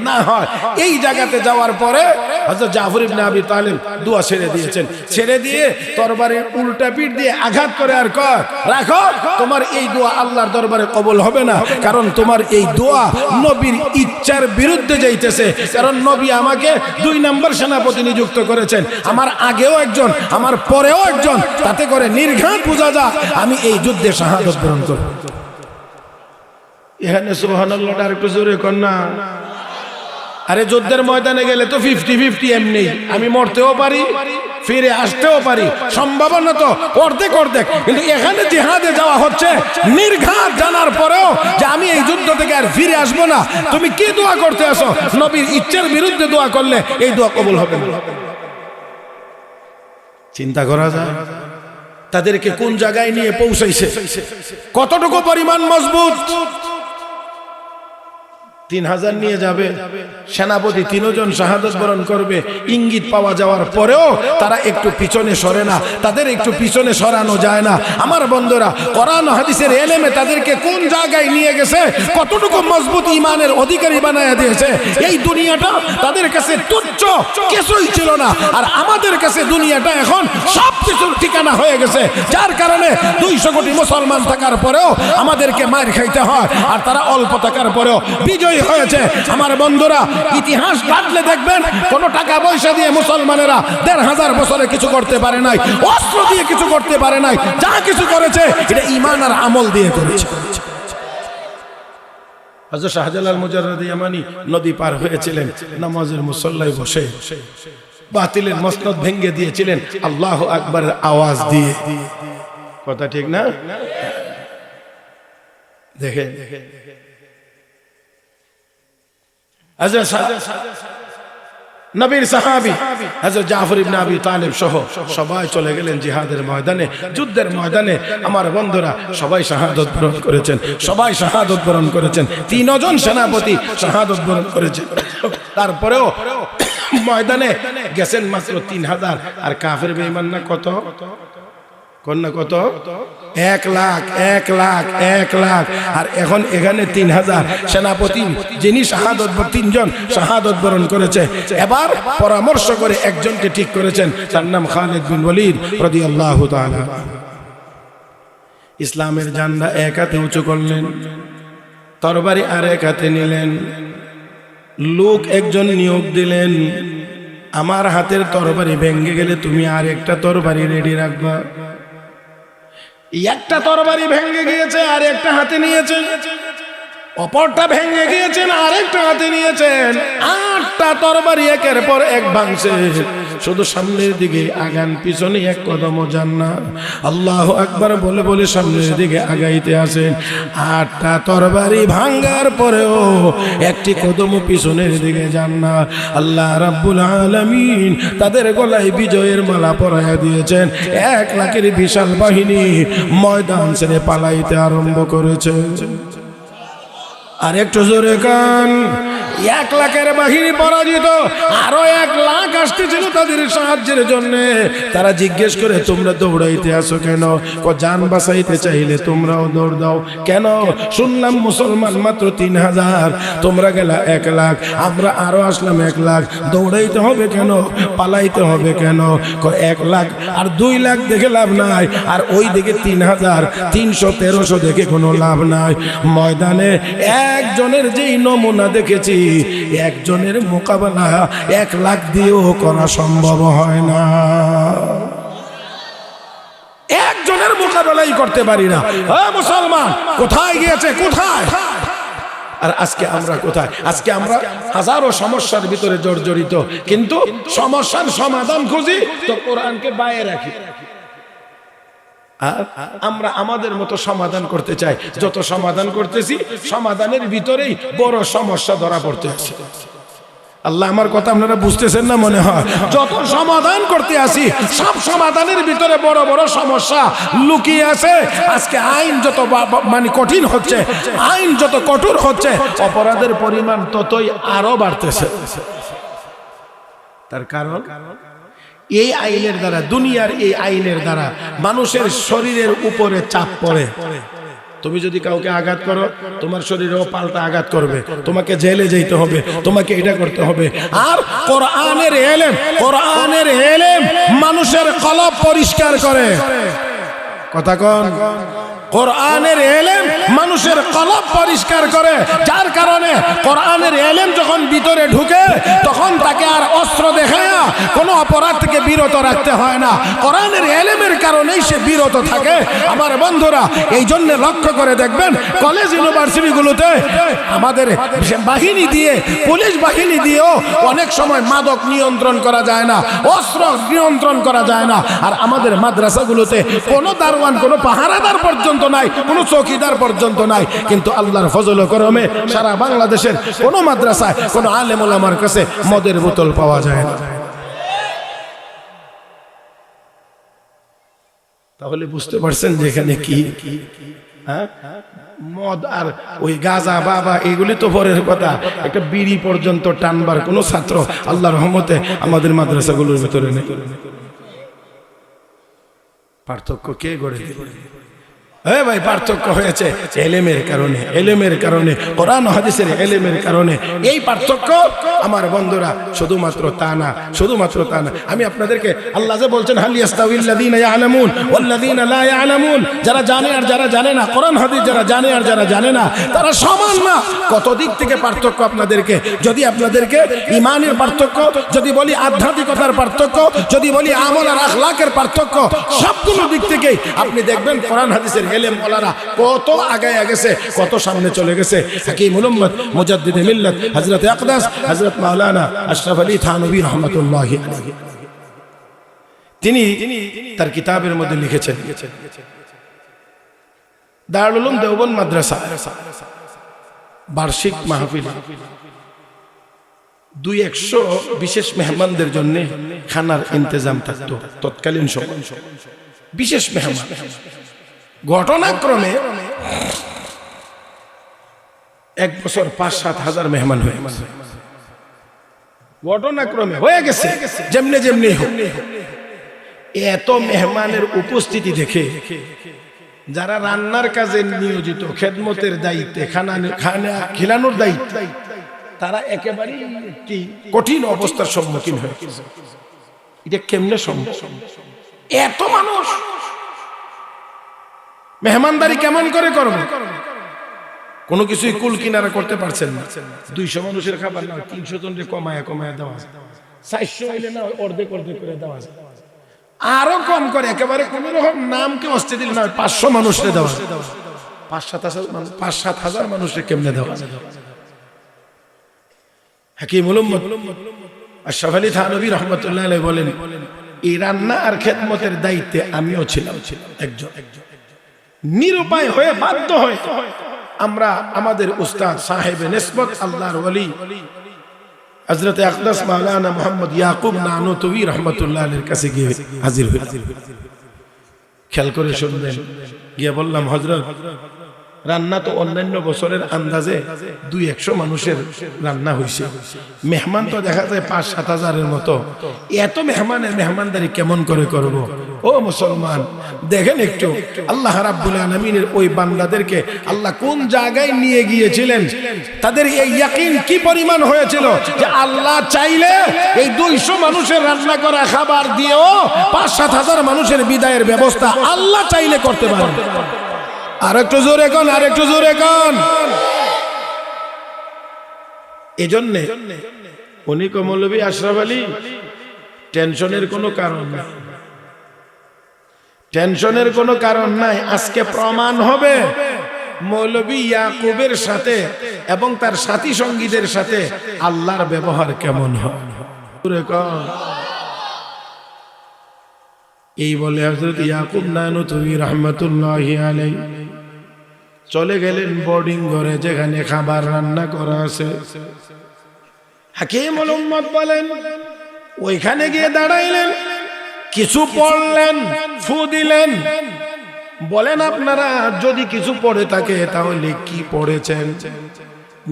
না হয়। এই জায়গাতে যাওয়ার পরে হযরত জাফর ইবনে আবি তালিব দোয়া ছেড়ে দিয়েছেন। ছেড়ে দিয়ে তরবারির উল্টা পিঠ দিয়ে আঘাত করে আর কয় রাখো, তোমার এই দোয়া আল্লাহর দরবারে কবুল হবে না, কারণ তোমার এই দোয়া নবীর ইচ্ছার বিরুদ্ধে যাইতেছে। কারণ নবী আমাকে 2 নম্বর সেনাপতি নিযুক্ত করেছেন, আমার আগেও একজন, আমার পরেও একজন, তাতে করে নির্ঘাত বোঝা যায় আমি এই যুদ্ধে শাহাদত বরণ করব। এখানে সুবহানাল্লাহ একটু জোরে কর না। আরে যুদ্ধের ময়দানে গেলে তো 50-50 এমনি, আমি মরতেও পারি ফিরে আসতেও পারি, সম্ভাবনা তো অর্ধেক অর্ধেক। কিন্তু এখানে জিহাদে যাওয়া হচ্ছে নির্ঘাত জানার পরেও যে আমি এই যুদ্ধ থেকে আর ফিরে আসবো না। তুমি কি দোয়া করতে আসো? নবীর ইচ্ছার বিরুদ্ধে দোয়া করলে এই দোয়া কবুল হবে না। চিন্তা করা যায় তাদেরকে কোন জায়গায় নিয়ে পৌঁছাইছে, কতটুকু পরিমাণ মজবুত। 3000 নিয়ে যাবে, সেনাপতি 3 জন শাহাদত বরণ করবে, ইঙ্গিত পাওয়া যাওয়ার পরেও তারা একটু পিছনে সরে না, তাদের একটু পিছনে সরানো যায় না। আমার বন্ধুরা, কোরআন ও হাদিসের এলেমে তাদেরকে কোন জায়গায় নিয়ে গেছে, কতটুকু মজবুত ইমানের অধিকারী বানায় দিয়েছে। এই দুনিয়াটা তাদের কাছে তুচ্ছ কিছুই ছিল না, আর আমাদের কাছে দুনিয়াটা এখন সব কিছুর ঠিকানা হয়ে গেছে। যার কারণে 200 কোটি মুসলমান থাকার পরেও আমাদেরকে মার খাইতে হয়, আর তারা অল্প থাকার পরেও বিজয়ী হয়েছে। আমার বন্ধুরা, ইতিহাস ঘাটলে দেখবেন কোন টাকা পয়সা দিয়ে মুসলমানেরা 1500 বছরে কিছু করতে পারে নাই, অস্ত্র দিয়ে কিছু করতে পারে নাই। যা কিছু করেছে এটা ঈমান আর আমল দিয়ে করেছে। হযরত শাহজালাল মুজাররদ ইয়ামানি নদী পার হয়েছিলেন, নামাজের মুসল্লায় বসে বাতিলের মসনদ ভেঙে দিয়েছিলেন আল্লাহু আকবারের আওয়াজ দিয়ে। কথা ঠিক না? দেখেন নবীর সাহাবী হযরত জাফর ইবনে আবি তালিব সহ সবাই চলে গেলেন জিহাদের ময়দানে, যুদ্ধের ময়দানে। আমার বন্ধুরা, সবাই শাহাদত বরণ করেছেন, সবাই শাহাদত বরণ করেছেন। 3 জন সেনাপতি শাহাদত বরণ করেছেন। তারপরেও ময়দানে গেছেন মাত্র 3000, আর কাফের বেঈমান না কত? কন্যা কত? 1 লাখ, 1 লাখ, 1 লাখ। আর এখন এখানে 3000 সেনাপতি, যিনি শাহাদত 3 জন শাহাদত বরণ করেছে। এবার পরামর্শ করে একজনকে ঠিক করেছেন, তার নাম খালিদ বিন ওয়ালিদ রাদিয়াল্লাহু তাআলা। ইসলামের ঝান্ডা এক হাতে উঁচু করলেন, তরবারি আর এক হাতে নিলেন। লোক একজন নিয়োগ দিলেন, আমার হাতের তরবারি ভেঙে গেলে তুমি আর একটা তরবারি রেডি রাখবা। একটা তরবারি ভেঙে গিয়েছে, আর একটা হাতে নিয়েছেন। অপরটা ভেঙে গিয়েছেন, আরেকটা হাতে নিয়েছেন। 8টা তরবারি একের পর এক ভাঙছে। শুধু সামনের দিকে আগান, পিছনে এক কদমও যান না। আল্লাহু আকবার বলে বলে সামনের দিকে আগাইতে আসেন। 8টা তরবারি ভাঙার পরেও একটি কদমও পিছনের দিকে যান না। আল্লাহ রাব্বুল আলামিন তাদের গলায় বিজয়ের মালা পরাইয়া দিয়েছেন। 1 লাখের বিশাল বাহিনী ময়দান ছেড়ে পালাইতে আরম্ভ করেছে। আর একটু জোরে কান, 1 লাখের বাহিনী পরাজিত, আরো 1 লাখ আসতেছিল তাদের সাহায্যের জন্য। তারা জিজ্ঞেস করে, তোমরা দৌড়াইতে আসো কেন? জান বাঁচাইতে চাইলে তোমরাও দৌড় দাও কেন? শুনলাম মুসলমান মাত্র 3000, তোমরা গেলা 1 লাখ, আমরা আরো আসলাম 1 লাখ। দৌড়াইতে হবে কেন? পালাইতে হবে কেন? 1 লাখ আর 2 লাখ দেখে লাভ নাই, আর ওই দিকে 3000, 300-1300 দেখে কোনো লাভ নাই। ময়দানে একজনের যেই নমুনা দেখেছি, একজনের মোকাবেলা 1 লাখ দিয়েও করা সম্ভব হয় না। একজনের মোকাবেলাই করতে পারি না। মুসলমান কোথায় গিয়েছে? কোথায়? আর আজকে আমরা কোথায়? আজকে আমরা হাজারো সমস্যার ভিতরে জর্জরিত, কিন্তু সমস্যার সমাধান খুঁজি তো কোরআনকে বাইরে রাখি। আমরা আমাদের মতো সমাধান করতে চাই। যত সমাধান করতেছি, সমাধানের ভিতরেই বড় সমস্যা ধরা পড়তে আছে। আল্লাহ, আমার কথা আপনারা বুঝতেছেন না মনে হয়? যত সমাধান করতে আসি, সব সমাধানের ভিতরে বড় বড় সমস্যা লুকিয়ে আছে। আজকে আইন যত মানে কঠিন হচ্ছে, আইন যত কঠোর হচ্ছে, অপরাধের পরিমাণ ততই আরো বাড়তেছে। তার কারণ এই আইনের দ্বারা, দুনিয়ার এই আইনের দ্বারা মানুষের শরীরের উপরে চাপ পড়ে। তুমি যদি কাউকে আঘাত করো, তোমার শরীরেও পাল্টা আঘাত করবে, তোমাকে জেলে যেতে হবে, তোমাকে এটা করতে হবে। আর কোরআনের ইলম, কোরআনের ইলম মানুষের কলব পরিষ্কার করে। কথা কোন? কোরআনের ইলম মানুষের কলব পরিষ্কার করে। যার কারণে কোরআনের ইলম যখন ভিতরে ঢুকে, তখন তাকে আর অস্ত্র দেখায়া কোনো অপরাধ থেকে বিরত রাখতে হয় না, কোরআনের ইলমের কারণেই সে বিরত থাকে। আমার বন্ধুরা, এই জন্য লক্ষ্য করে দেখবেন কলেজ ইউনিভার্সিটিগুলোতে আমাদের বাহিনী দিয়ে, পুলিশ বাহিনী দিয়েও অনেক সময় মাদক নিয়ন্ত্রণ করা যায় না, অস্ত্র নিয়ন্ত্রণ করা যায় না। আর আমাদের মাদ্রাসাগুলোতে কোনো দারোয়ান, কোনো পাহারাদার পর্যন্ত নাই, কোনো চৌকিদার পর্যন্ত নাই। কিন্তু আল্লাহর ফজল ও করমে সারা বাংলাদেশের কোনো মাদ্রাসায় কোনো আলেম ওলামার কাছে মদের বোতল পাওয়া যায় না। তাহলে বুঝতে পারছেন যে এখানে কি মদ আর ওই গাঁজা বাবা এগুলি তো পরের কথা, একটা বিড়ি পর্যন্ত টানবার কোন ছাত্র আল্লাহর রহমতে আমাদের মাদ্রাসাগুলোর ভিতরে নেই। পার্থক্য কে গড়ে দিল? হ্যাঁ ভাই, পার্থক্য হয়েছে এলেমের কারণে, এলেমের কারণে, কোরআন হাদিসের এলেমের কারণে। এই পার্থক্য আমার বন্ধুরা শুধুমাত্র তা না, শুধুমাত্র তা না। আমি আপনাদেরকে, আল্লাহ যে বলছেন হাল ইয়াস্তাউইল্লাযীনা ইয়ালামুন ওয়াল্লাযীনা লা ইয়ালামুন, যারা জানে আর যারা জানে না, কোরআন হাদিস যারা জানে আর যারা জানে না, তারা সমান না। কত দিক থেকে পার্থক্য আপনাদেরকে, যদি আপনাদেরকে ঈমানের পার্থক্য, যদি বলি আধ্যাত্মিকতার পার্থক্য, যদি বলি আমল আর আখলাকের পার্থক্য, সবগুলো দিক থেকে আপনি দেখবেন কোরআন হাদিসের এলেম ওয়ালারা কত আগায় গেছে, কত সামনে চলে গেছে। হাকিমুল উম্মত মুজাদ্দিদে মিল্লাত হযরত আকদাস হযরত মাওলানা আশরাফ আলী থানভী রাহমাতুল্লাহি আলাইহি, তিনি তার কিতাবের মধ্যে লিখেছেন, দারুল উলুম দেওবন্দ মাদ্রাসা বার্ষিক মাহফিল 200 বিশেষ মেহমানদের জন্য খানার ইন্তজাম থাকতো তৎকালীন সময়, বিশেষ মেহমান। ঘটনাক্রমে এক বছর 5-7 হাজার মেহমান হয়ে গেছে, ঘটনাক্রমে হয়ে গেছে, যেমনি যেমনি হোক। এত মেহমানের উপস্থিতি দেখে যারা রান্নার কাজে নিয়োজিত, খেদমতের দায়িত্বে, খানা খিলানোর দায়িত্ব, তারা একেবারে একটি কঠিন অবস্থার সম্মুখীন হয়ে গেছে। এটা কেমনে সম্ভব? এত মানুষ মেহমানদারি কেমন করে করবে? কোনো কিছুই কুল কিনারা করতে পারছেন না। 200 মানুষের খাবার না, 300 জনকে কমায়া কমায়া দেওয়া, 400 হইলে না অর্ধেক অর্ধেক করে দেওয়া, আরো কম করে একেবারে কোন রকম নামকে অস্তে দিলে না 500 মানুষকে দেওয়া, 5-7 হাজার মানুষকে কেমনে দেওয়া? হাকিমুল উম্মত আশরাফ আলী থানভী রাহমাতুল্লাহি আলাইহি বলেন, এই রান্না আর খেদমতের দায়িত্বে আমিও ছিলাম একজন। নিরুপায় হয়ে, বাধ্য হয়ে আমরা আমাদের উস্তাদ সাহেবে নিসবত আল্লাহর ওলি হযরত আকদাস মাওলানা মুহাম্মদ ইয়াকুব নানুতুবি রাহমাতুল্লাহ আলাইহির কাছে গিয়ে হাজির হই। খেয়াল করে শুনবেন, গিয়ে বললাম, হযরত রান্না তো অন্যান্য বছরের আন্দাজে 200 মানুষের রান্না হয়েছে, মেহমান তো দেখা যায় 5-7 হাজারের মতো, এত মেহমানের মেহমানদারি কেমন করে করব? ও মুসলমান, দেখেন একটু আল্লাহ রাব্বুল আলামিনের ওই বান্দাদেরকে আল্লাহ কোন জায়গায় নিয়ে গিয়েছিলেন, তাদের এই ইয়াকিন কি পরিমাণ হয়েছিল যে আল্লাহ চাইলে এই 200 মানুষের রান্না করা খাবার দিয়েও 5-7 হাজার মানুষের বিদায়ের ব্যবস্থা আল্লাহ চাইলে করতে পারেন। আর একটু জোরে কোন, আর একটু জোরে কোন। এজন্য উনি মৌলভী আশরাফ আলী টেনশনের কোনো কারণ নাই, টেনশনের কোনো কারণ নাই। আজকে প্রমাণ হবে মৌলভী ইয়াকুবের সাথে এবং তার সাথী সঙ্গীদের সাথে আল্লাহর ব্যবহার কেমন হয়। এই বলে হযরত ইয়াকুব নানুতুবি রাহমাতুল্লাহি আলাইহি চলে গেলেন বোর্ডিং ঘরে, যেখানে খাবার রান্না করা আছে। হাকিমুল উম্মত বলেন, ওইখানে গিয়ে দাঁড়াইলেন, কিছু পড়লেন, ফু দিলেন। বলেন আপনারা যদি কিছু পড়ে থাকে তাহলে কি পড়েছেন?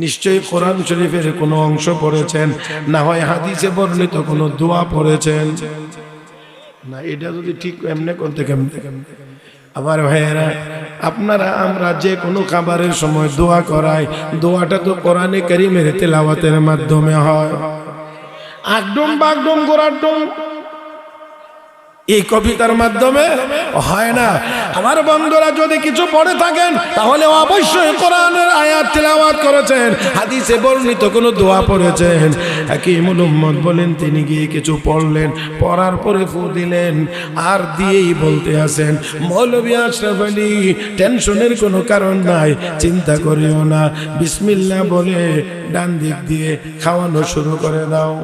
নিশ্চয়ই কোরআন শরীফের কোনো অংশ পড়েছেন, না হয় হাদিসে বর্ণিত কোনো দোয়া পড়েছেন। না, এটা যদি ঠিক এমনি করতে কেমনে? আবার ভাইয়েরা, আপনারা আমরা যে কোনো খাবারের সময় দোয়া করাই, দোয়াটা তো কোরআনে কারীমের তেলাওয়াতের মাধ্যমে হয়। আগডুম বাগডুম গোরাডুম এই কবিতার মাধ্যমে হয় না। আমার বন্ধুরা যদি কিছু পড়ে থাকেন তাহলে অবশ্যই কোরআনের আয়াত তিলাওয়াত করেছেন, হাদিসে বর্ণিত কোনো দোয়া পড়েছেন। হাকিমুল উম্মত বলেন তিনি গিয়ে কিছু পড়লেন, পড়ার পরে ফু দিলেন, আর দিয়েই বলতে আছেন মৌলভী আশরাফ আলী টেনশনের কোনো কারণ নাই, চিন্তা করিও না, বিসমিল্লাহ বলে ডান দিক দিয়ে খাওয়ানো শুরু করে দাও,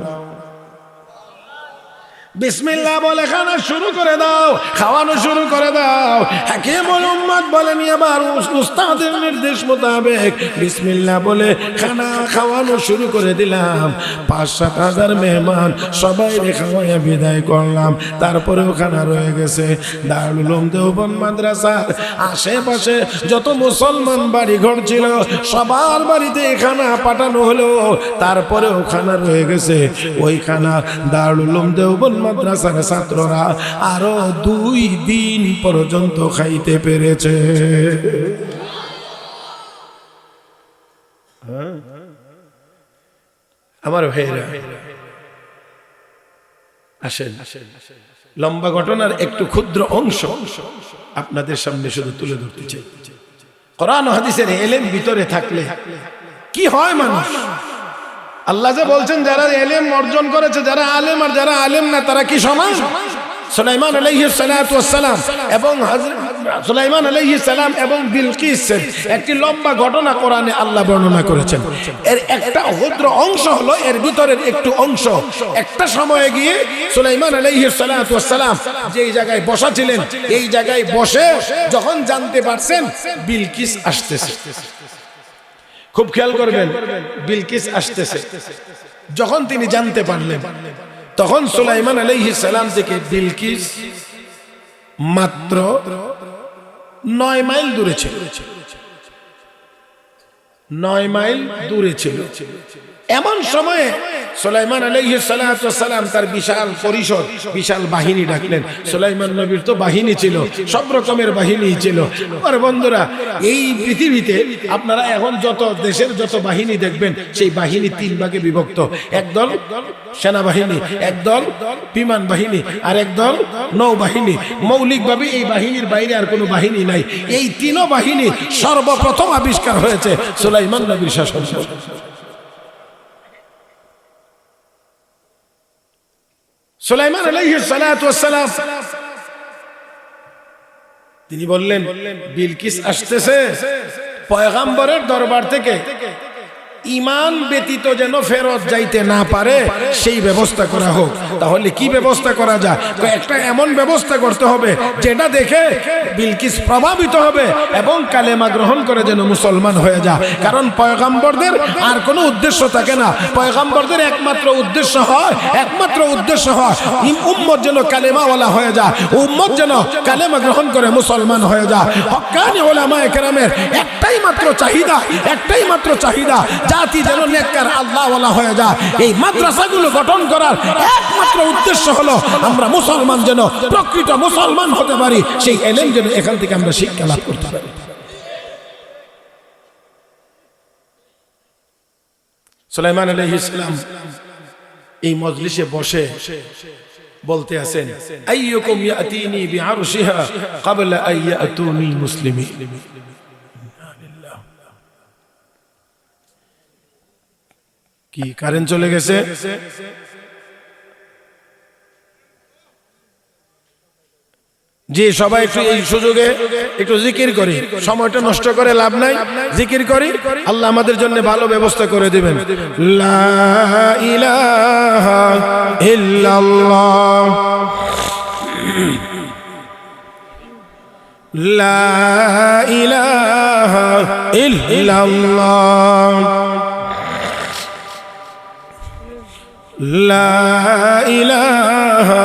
বিসমিল্লাহ বলে খানা শুরু করে দাও, খাওয়ানো শুরু করে দাও। হাকিমুল উম্মত বলেন এবার উস্তাদের নির্দেশ মোতাবেক বিসমিল্লাহ বলে খানা খাওয়ানো শুরু করে দিলাম। 5-7 হাজার মেহমান সবাই খাওয়াইয়া বিদায় করলাম, তারপরেও খানা রয়ে গেছে। দারুল উলুম দেওবন্দ মাদ্রাসার আশেপাশে যত মুসলমান বাড়ি ঘর ছিল সবার বাড়িতে খানা পাঠানো হলো, তারপরেও খানা রয়ে গেছে। ওই খানা দারুল উলুম দেওবন্দ মাদ্রাসার ছাত্ররা আরো 2 দিন পর্যন্ত খাইতে পেরেছে। আমার ভাইরা আসেন, লম্বা ঘটনার একটু ক্ষুদ্র অংশ আপনাদের সামনে শুধু তুলে ধরতে চাই। কোরআন ও হাদিসের ইলম ভিতরে থাকলে কি হয় মানুষ? আল্লাহ যে বলছেন যারা ইলম অর্জন করেছে, যারা আলেম আর যারা আলেম না তারা কি সমান? সুলাইমান আলাইহিস সালাতু ওয়াস সালাম এবং সুলাইমান আলাইহিস সালাম এবং বিলকিসের একটি লম্বা ঘটনা কোরআনে আল্লাহ বর্ণনা করেছেন। এর একটা ক্ষুদ্র অংশ হলো এর ভিতরের একটু অংশ। একটা সময়ে গিয়ে সুলাইমান আলাইহিস সালাতু ওয়াস সালাম যেই জায়গায় বসা ছিলেন, এই জায়গায় বসে যখন জানতে পারছেন বিলকিস আসতেছে, খুব খেয়াল করবেন, বিলকিস আসতেছে, যখন তিনি জানতে পারলেন তখন সুলাইমান আলাইহিস সালাম থেকে বিলকিস মাত্র 9 মাইল দূরে ছিল, 9 মাইল দূরে ছিল। এমন সময়ে সুলাইমান আলাইহিস সালাতু ওয়াস সালাম তার বিশাল পরিষদ, বিশাল বাহিনী ডাকলেন। সুলাইমান নবীর তো বাহিনী ছিল, সব রকমের বাহিনী ছিল। আর বন্ধুরা, এই পৃথিবীতে আপনারা এখন যত দেশের যত বাহিনী দেখবেন সেই বাহিনী 3 ভাগে বিভক্ত। একদল সেনাবাহিনী, একদল বিমান বাহিনী, আর একদল নৌবাহিনী। মৌলিকভাবে এই বাহিনীর বাইরে আর কোনো বাহিনী নাই। এই 3 বাহিনী সর্বপ্রথম আবিষ্কার হয়েছে সুলাইমান নবীর শাসন। সুলাইমান আলাইহিস সালাতু ওয়াস সালাম তিনি বললেন বিলকিস আসতেছে, পয়গম্বরের দরবার থেকে ঈমান ব্যতীত যেন ফেরত যাইতে না পারে সেই ব্যবস্থা করা হোক। তাহলে কি ব্যবস্থা করা যায়? একটা এমন ব্যবস্থা করতে হবে যেটা দেখে বিলকিস প্রভাবিত হবে এবং কালেমা গ্রহণ করে যেন মুসলমান হয়ে যায়। কারণ পয়গম্বরদের আর কোনো উদ্দেশ্য থাকে না, পয়গম্বরদের একমাত্র উদ্দেশ্য হয় উম্মত যেন কালেমাওয়ালা হয়ে যায়, উম্মত যেন কালেমা গ্রহণ করে মুসলমান হয়ে যায়। হক্কানি উলামায়ে কেরামের একটাই মাত্র চাহিদা, জাতি যেন নেককার আল্লাহওয়ালা হয়ে যায়। এই মাদ্রাসাগুলো গঠন করার একমাত্র উদ্দেশ্য হলো আমরা মুসলমান যেন প্রকৃত মুসলমান হতে পারি, সেই ইলম যেন এখান থেকে আমরা শিক্ষা লাভ করতে পারি। সুলাইমান আলাইহিস সালাম এই মজলিসে বসে বলতে আছেন, আইয়ুকুম ইয়াতিনি বিআরশিহা ক্বাবলা আন ইয়াতুনি মুসলিমিন। কি কারেন্ট চলে গেছে? জি, সবাই একটু এই সুযোগে একটু জিকির করি, সময়টা নষ্ট করে লাভ নাই, জিকির করি, আল্লাহ আমাদের জন্য ভালো ব্যবস্থা করে দিবেন। লা ইলাহা ইল্লাল্লাহ, লা ইলাহা ইল্লাল্লাহ, লা ইলাহা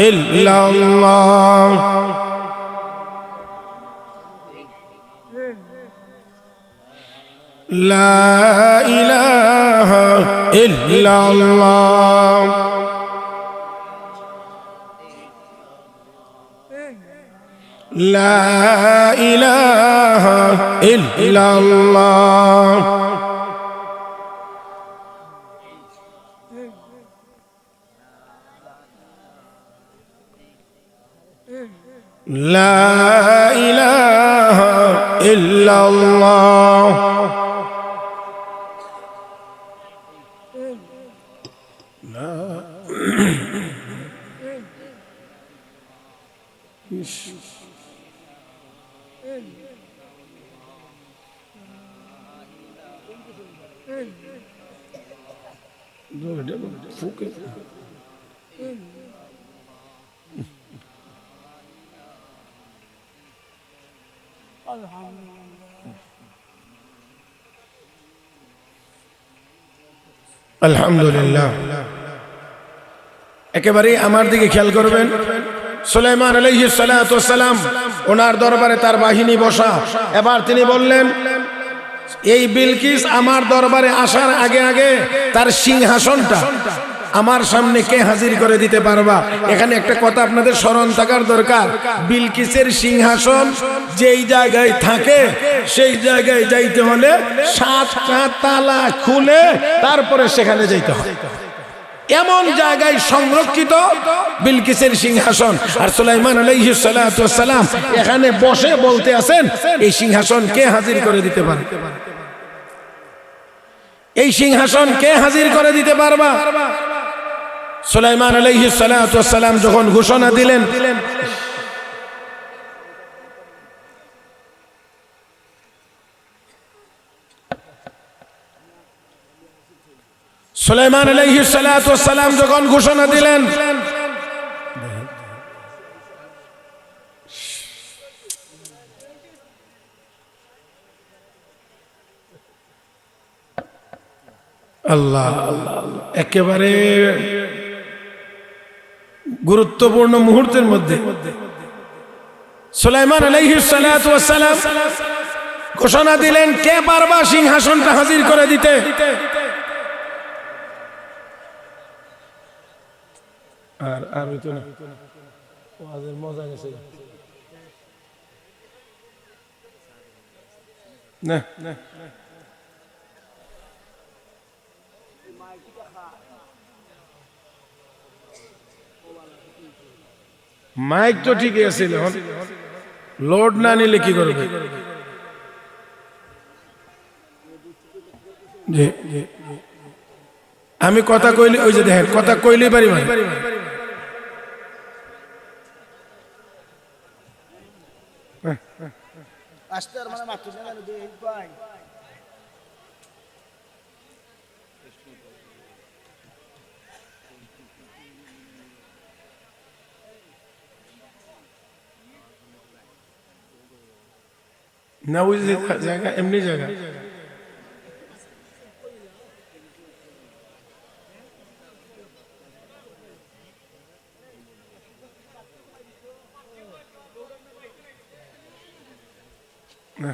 ইল্লাল্লাহ, লা ইলাহা ইল্লাল্লাহ, লা ইলাহা ইল্লাল্লাহ, লা ইলাহা ইল্লাল্লাহ। আলহামদুলিল্লাহ। একেবারে আমার দিকে খেয়াল করবেন। সুলাইমান আলাইহিস সালাতু ওয়াস সালাম ওনার দরবারে তার বাহিনী বসা। এবার তিনি বললেন, এই বিলকিস আমার দরবারে আসার আগে আগে তার সিংহাসনটা আমার সামনে কে হাজির করে দিতে পারবা? এখানে একটা কথা আপনাদের স্মরণ থাকার দরকার, বিলকিসের সিংহাসন যেই জায়গায় থাকে সেই জায়গায় যাইতে হলে 7টা তালা খুলে তারপরে সেখানে যাইতে হয়। এমন জায়গায় সংরক্ষিত বিলকিসের সিংহাসন। আর সুলাইমান আলাইহিস সালাতু ওয়াস সালাম এখানে বসে বলতে আছেন, এই সিংহাসন কে হাজির করে দিতে পারে? এই সিংহাসন কে হাজির করে দিতে পারবা? সুলাইমান আলাইহিস সালাতু ওয়াস সালাম যখন ঘোষণা দিলেন, সুলাইমান আলাইহিস সালাতু ওয়াস সালাম যখন ঘোষণা দিলেন, আল্লাহ আল্লাহ, একেবারে গুরুত্বপূর্ণ মুহূর্তের মধ্যে সুলাইমান আলাইহিস সালাতু ওয়াস সালাম ঘোষণা দিলেন, কে পারবা সিংহাসনটা হাজির করে দিতে? আর হইতো না, ওয়াজের মজা গেছে না। মাইক তো ঠিক আছে, লোড না নিলে কি করবে? আমি কথা কইলে, ওই যে দেখেন কথা কইলেই পারি ভাই। না ওই যে জায়গা এমনি জায়গা না।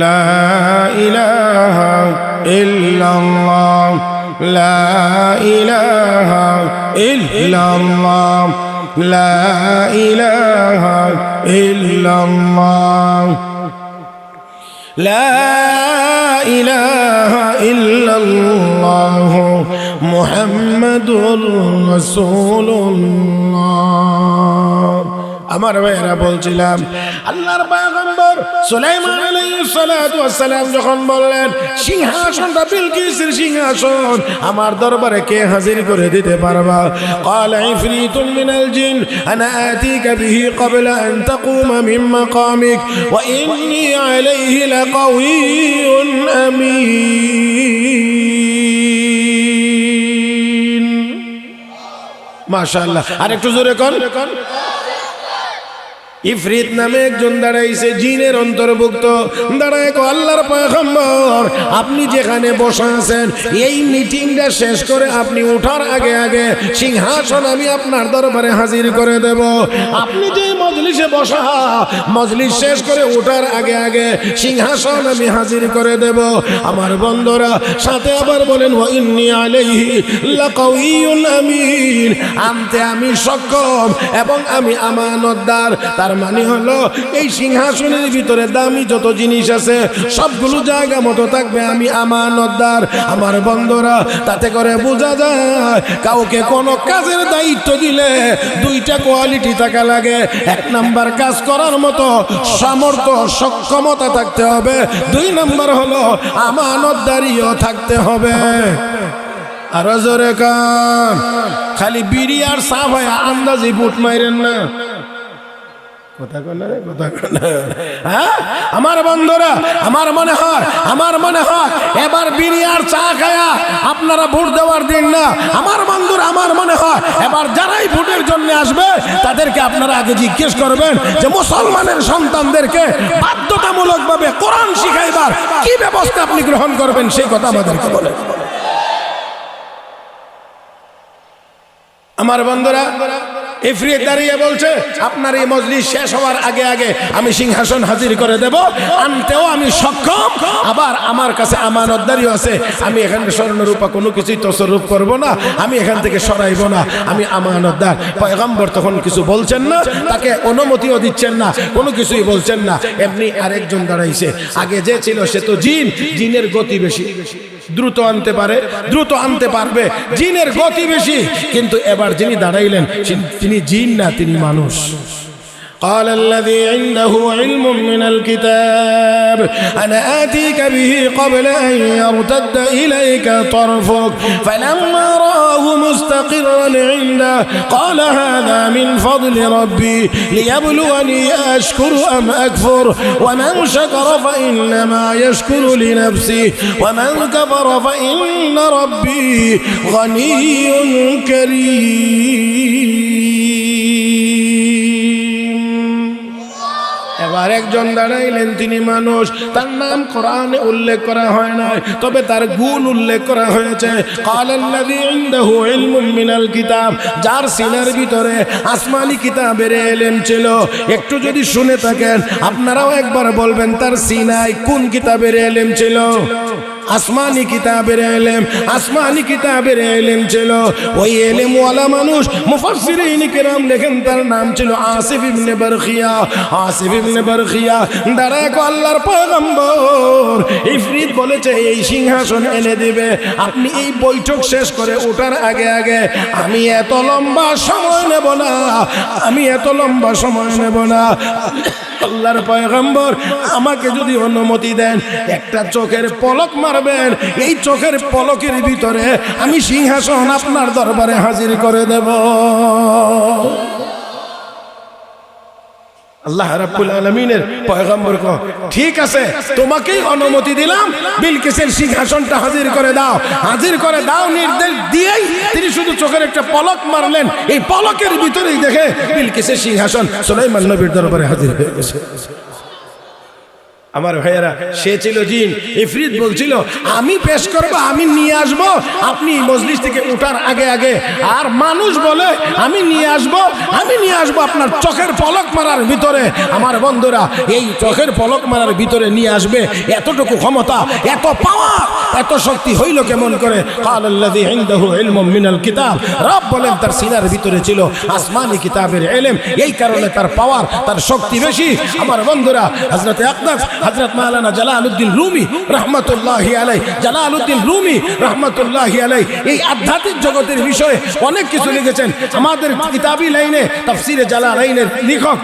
لا إله إلا الله لا إله إلا الله لا إله إلا الله لا إله إلا الله محمد رسول الله। আমার ভাইরা বলছিলাম, আল্লাহর পয়গম্বর সুলাইমান আলাইহিস সালাতু ওয়াস সালাম যখন বললেন সিংহাসনটা বিলকিসের সিংহাসন আমার দরবারে কে হাজির করে দিতে পারবা? قال عفريت من الجن انا اتيك به قبل ان تقوم من مقامك واني عليه لقوي امين। মাশাআল্লাহ, আর একটু জোরে কোন। ইফরিত নামে একজন দাঁড়াইছে, জিনের অন্তর্ভুক্ত। দাঁড়ায় কো আল্লাহর পয়গম্বর, আপনি যেখানে বসা আছেন এই মিটিংটা শেষ করে আপনি ওঠার আগে আগে সিংহাসন আমি আপনার দরবারে হাজির করে দেব। আপনি যে মজলিসে বসা, মজলিস শেষ করে ওঠার আগে আগে সিংহাসন আমি হাজির করে দেব। আমার বন্ধুরা সাথে আবার বলেন ওয়া ইন্নী আলাইহি লাকাউইয়ুন আমিন, আনতে আমি সক্ষম এবং আমি আমানতদার। তার মানে হলো এই সিংহাসনের ভিতরে দামি যত জিনিস আছে সবগুলো জায়গা মতো থাকবে, আমি আমানতদার। আমার বন্ধুরা তাতে করে বোঝা যায় কাউকে কোনো কাজের দায়িত্ব দিলে দুইটা কোয়ালিটি থাকা লাগে। এক নাম্বার কাজ করার মতো সামর্থ্য সক্ষমতা থাকতে হবে, দুই নাম্বার হলো আমানতদারিও থাকতে হবে। আর জোরে কান, খালি বিড়ি আর চা ভাই আন্দাজি বুট মাইরেন না। আমার বন্ধুরা আমার মনে হয় এবার বিড়ি আর চা খায়া আপনারা ভোট দেওয়ার দিন না। আমার বন্ধুরা আমার মনে হয় এবার যারাই ভোটের জন্য আসবে তাদেরকে আপনারা আগে জিজ্ঞেস করবেন যে মুসলমানের সন্তানদেরকে বাধ্যতামূলক ভাবে কোরআন শিখাইবার কি ব্যবস্থা আপনি গ্রহণ করবেন, সেই কথা আমাদেরকে বলেন। আমার বন্ধুরা ইফরিত দাঁড়িয়ে বলছে আপনার এই মজলিস শেষ হওয়ার আগে আগে আমি সিংহাসন হাজির করে দেব, আনতেও আমি সক্ষম, আবার আমার কাছে আমানতদারিও আছে। আমি এখানে স্বর্ণরূপা কোনো কিছুই তসরুফ করব না, আমি এখান থেকে সরাইব না, আমি আমানতদার। পয়গম্বর তখন কিছু বলছেন না, তাকে অনুমতিও দিচ্ছেন না, কোনো কিছুই বলছেন না। এমনি আরেকজন দাঁড়াইছে, আগে যে ছিল সে তো জিন, জিনের গতি বেশি, দ্রুত আনতে পারে, দ্রুত আনতে পারবে, জিনের গতি বেশি। কিন্তু এবার যিনি দাঁড়াইলেন তিনি জিন না, তিনি মানুষ। قال الذي عنده علم من الكتاب أنا آتيك به قبل أن يرتد إليك طرفك فلما رآه مستقرا عنده قال هذا من فضل ربي ليبلوني أشكر أم أكفر ومن شكر فإنما يشكر لنفسه ومن كفر فإن ربي غني كريم। এবার একজন দাঁড়াইলেন, তিনি মানুষ, তার নাম কোরআনে উল্লেখ করা হয় না, তবে তার গুণ উল্লেখ করা হয়েছে। কালাল্লাযী ইনদাহু ইলমুম মিনাল কিতাব, যার সিনার ভিতরে আসমানি কিতাবের ইলম ছিল। একটু যদি শুনে থাকেন আপনারাও একবার বলবেন তার সিনায় কোন কিতাবের ইলম ছিল? আসমানি কিতাবের ইলম, আসমানি কিতাবের ইলম ছিল। ওই ইলম ওয়ালা মানুষ মুফাসসিরিন কিরাম লেখেন তার নাম ছিল আসিফ ইবনে বারখিয়া। আসিফ ইবনে বারখিয়া দাঁড়ায় কো আল্লাহর পয়গম্বর, ইফরিত বলেছে এই সিংহাসন এনে দিবে, আপনি এই বৈঠক শেষ করে ওঠার আগে আগে আমি এত লম্বা সময় নেব না, আমি এত লম্বা সময় নেব না। আল্লাহর পয়গম্বর আমাকে যদি অনুমতি দেন একটা চোখের পলক মারবেন, এই চোখের পলকের ভিতরে আমি সিংহাসন আপনার দরবারে হাজির করে দেব। আল্লাহ রাব্বুল আলামিনের পয়গম্বর কো ঠিক আছে তোমাকেই অনুমতি দিলাম, বিলকিসের সিংহাসনটা হাজির করে দাও, হাজির করে দাও নির্দেশ দিয়েই তিনি শুধু চোখের একটা পলক মারলেন, এই পলকের ভিতরেই দেখে বিলকিসের সিংহাসন সুলাইমান নবীর দরবারে হাজির হয়ে গেছে। আমার ভাইয়েরা, সে ছিল জিন। ইফরিত বলছিল আমি পেশ করব, আমি নিয়ে আসব, আপনি মজলিস থেকে উঠার আগে আগে। আর মানুষ বলে আমি নিয়ে আসব, আমি নিয়ে আসব আপনার চোখের পলক মারার ভিতরে। আমার বন্ধুরা, এই চোখের পলক মারার ভিতরে নিয়ে আসবে, এতটুকু ক্ষমতা, এত পাওয়ার, এত শক্তি হইল কেমন করে? কালাল্লাযী ইনদাহু ইলমুম মিনাল কিতাব, রব বলেন তার সিনার ভিতরে ছিল আসমানি কিতাবের ইলম, এই কারণে তার পাওয়ার, তার শক্তি বেশি। আমার বন্ধুরা, হযরত আকদাস হযরত মাওলানা জালালউদ্দিন রুমি রাহমাতুল্লাহি আলাইহি, জালালউদ্দিন রুমি রাহমাতুল্লাহি আলাইহি এই আধ্যাত্মিক জগতের বিষয়ে অনেক কিছু লিখেছেন। আমাদের কিতাবি লাইনে তাফসীরে জালালাইনের লেখক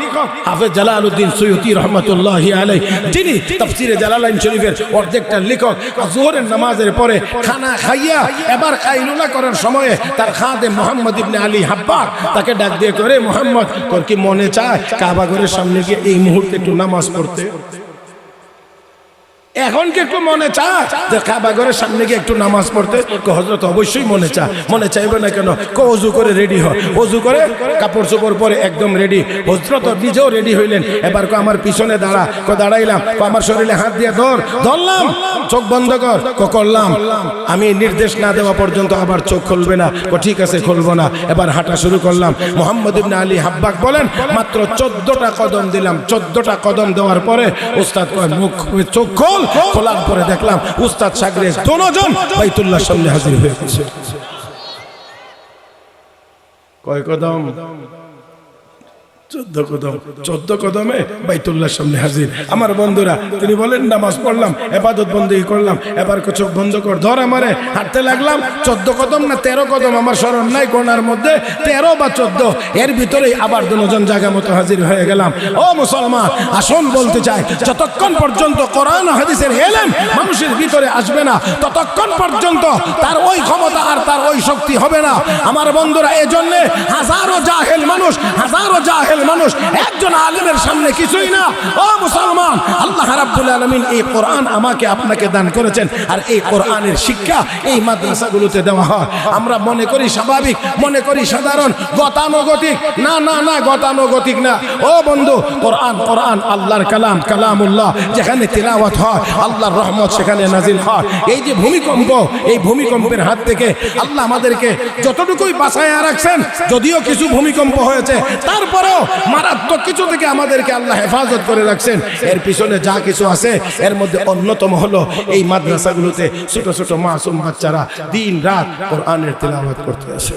হাফেজ জালালউদ্দিন সুয়ুতী রাহমাতুল্লাহি আলাইহি, যিনি তাফসীরে জালালাইন শরীফের অর্ধেকটা লেখক। যোহরের নামাজের পরে খানা খাইয়া এবার কাইলুলা করার সময়ে তার খাদেম মুহাম্মদ ইবনে আলী হাব্বাক তাকে ডাক দিয়ে করে, মুহাম্মদ তোর কি মনে চায় কাবা ঘরের সামনে গিয়ে এই মুহূর্তে একটু নামাজ পড়তে? এখন কি একটু মনে চায় যে কাবা ঘরের সামনে গিয়ে একটু নামাজ পড়তে? হযরত অবশ্যই মনে চায়। মনে চাইবে না কেন? ওযু করে রেডি হয়, ওযু করে কাপড় চোপড় পরে একদম রেডি। হযরত নিজেও রেডি হইলেন। এবার আমার পিছনে দাঁড়াইলাম, আমার শরীরে হাত দিয়ে ধরলাম, চোখ বন্ধ কর, করলাম। আমি নির্দেশ না দেওয়া পর্যন্ত আবার চোখ খুলবে না। ঠিক আছে, খুলবো না। এবার হাঁটা শুরু করলাম। মুহাম্মদ ইবনে আলী হাব্বাক বলেন, মাত্র 14টা কদম দিলাম। 14টা কদম দেওয়ার পরে উস্তাদ কয়, মুখ চোখ খোল। খোলার পরে দেখলাম উস্তাদ শাগরেদ দুজন বাইতুল্লাহর সামনে হাজির হয়ে গেছে। কয় কদম? 14 কদম। 14 কদমে বাইতুল্লাহর সামনে হাজির। আমার বন্ধুরা, তিনি বলেন নামাজ পড়লাম, ইবাদত বন্দেগী করলাম, এবার চোখ বন্ধ কর, ধর আমারে। হাঁটতে লাগলাম। 14 কদম না 13 কদম আমার স্মরণ নাই, গোনার মধ্যে 13 বা 14, এর ভিতরেই আবার দুজন জায়গা মতো হাজির হয়ে গেলাম। ও মুসলমান, আসল বলতে চাই, যতক্ষণ পর্যন্ত কোরআন হাদিসের ইলম মানুষের ভিতরে আসবে না, ততক্ষণ পর্যন্ত তার ওই ক্ষমতা আর তার ওই শক্তি হবে না। আমার বন্ধুরা, এজন্য হাজারো জাহেল মানুষ একজন আলেমের সামনে কিছুই না। ও মুসলমান, আল্লাহ রাব্বুল আলামিন এই কোরআন আমাকে আপনাকে দান করেছেন, আর এই কোরআনের শিক্ষা এই মাদ্রাসাগুলোতে দেওয়া হয়। আমরা মনে করি স্বাভাবিক, মনে করি সাধারণ, গতানুগতিক। না না না, গতানুগতিক না। ও বন্ধু, কোরআন আল্লাহর কালাম, কালামুল্লাহ। যেখানে তিলাওয়াত হয় আল্লাহর রহমত সেখানে নাজিল হয়। এই যে ভূমিকম্প, এই ভূমিকম্পের হাত থেকে আল্লাহ আমাদেরকে যতটুকুই বাঁচায় রাখছেন, যদিও কিছু ভূমিকম্প হয়েছে, তারপরেও মারাত্মক কিছু থেকে আমাদেরকে আল্লাহ হেফাজত করে রাখছেন। এর পিছনে যা কিছু আছে, এর মধ্যে অন্যতম হলো এই মাদ্রাসাগুলোতে ছোট ছোট মাসুম বাচ্চারা দিন রাত কোরআনের তিলাওয়াত করতে আসে।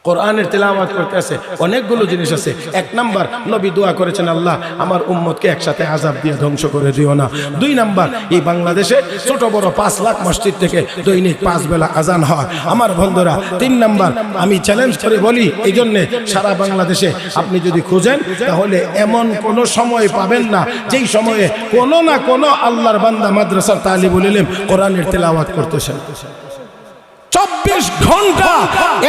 কোরআনের তিলাওয়াত করতে আছে। অনেকগুলো জিনিস আছে। 1 নাম্বার, নবী দোয়া করেছেন, আল্লাহ আমার উম্মতকে একসাথে আযাব দিয়ে ধ্বংস করে দিও না। 2 নাম্বার, এই বাংলাদেশে ছোট বড় 5 লাখ মসজিদ থেকে দৈনিক 5 বেলা আজান হয়। আমার বন্ধুরা, 3 নাম্বার, আমি চ্যালেঞ্জ করে বলি, এই জন্যে সারা বাংলাদেশে আপনি যদি খুঁজেন, তাহলে এমন কোনো সময় পাবেন না যেই সময়ে কোনো না কোনো আল্লাহর বান্দা মাদ্রাসার তালিবুল ইলম কোরআনের তিলাওয়াত করতেছেন। 24 ঘন্টা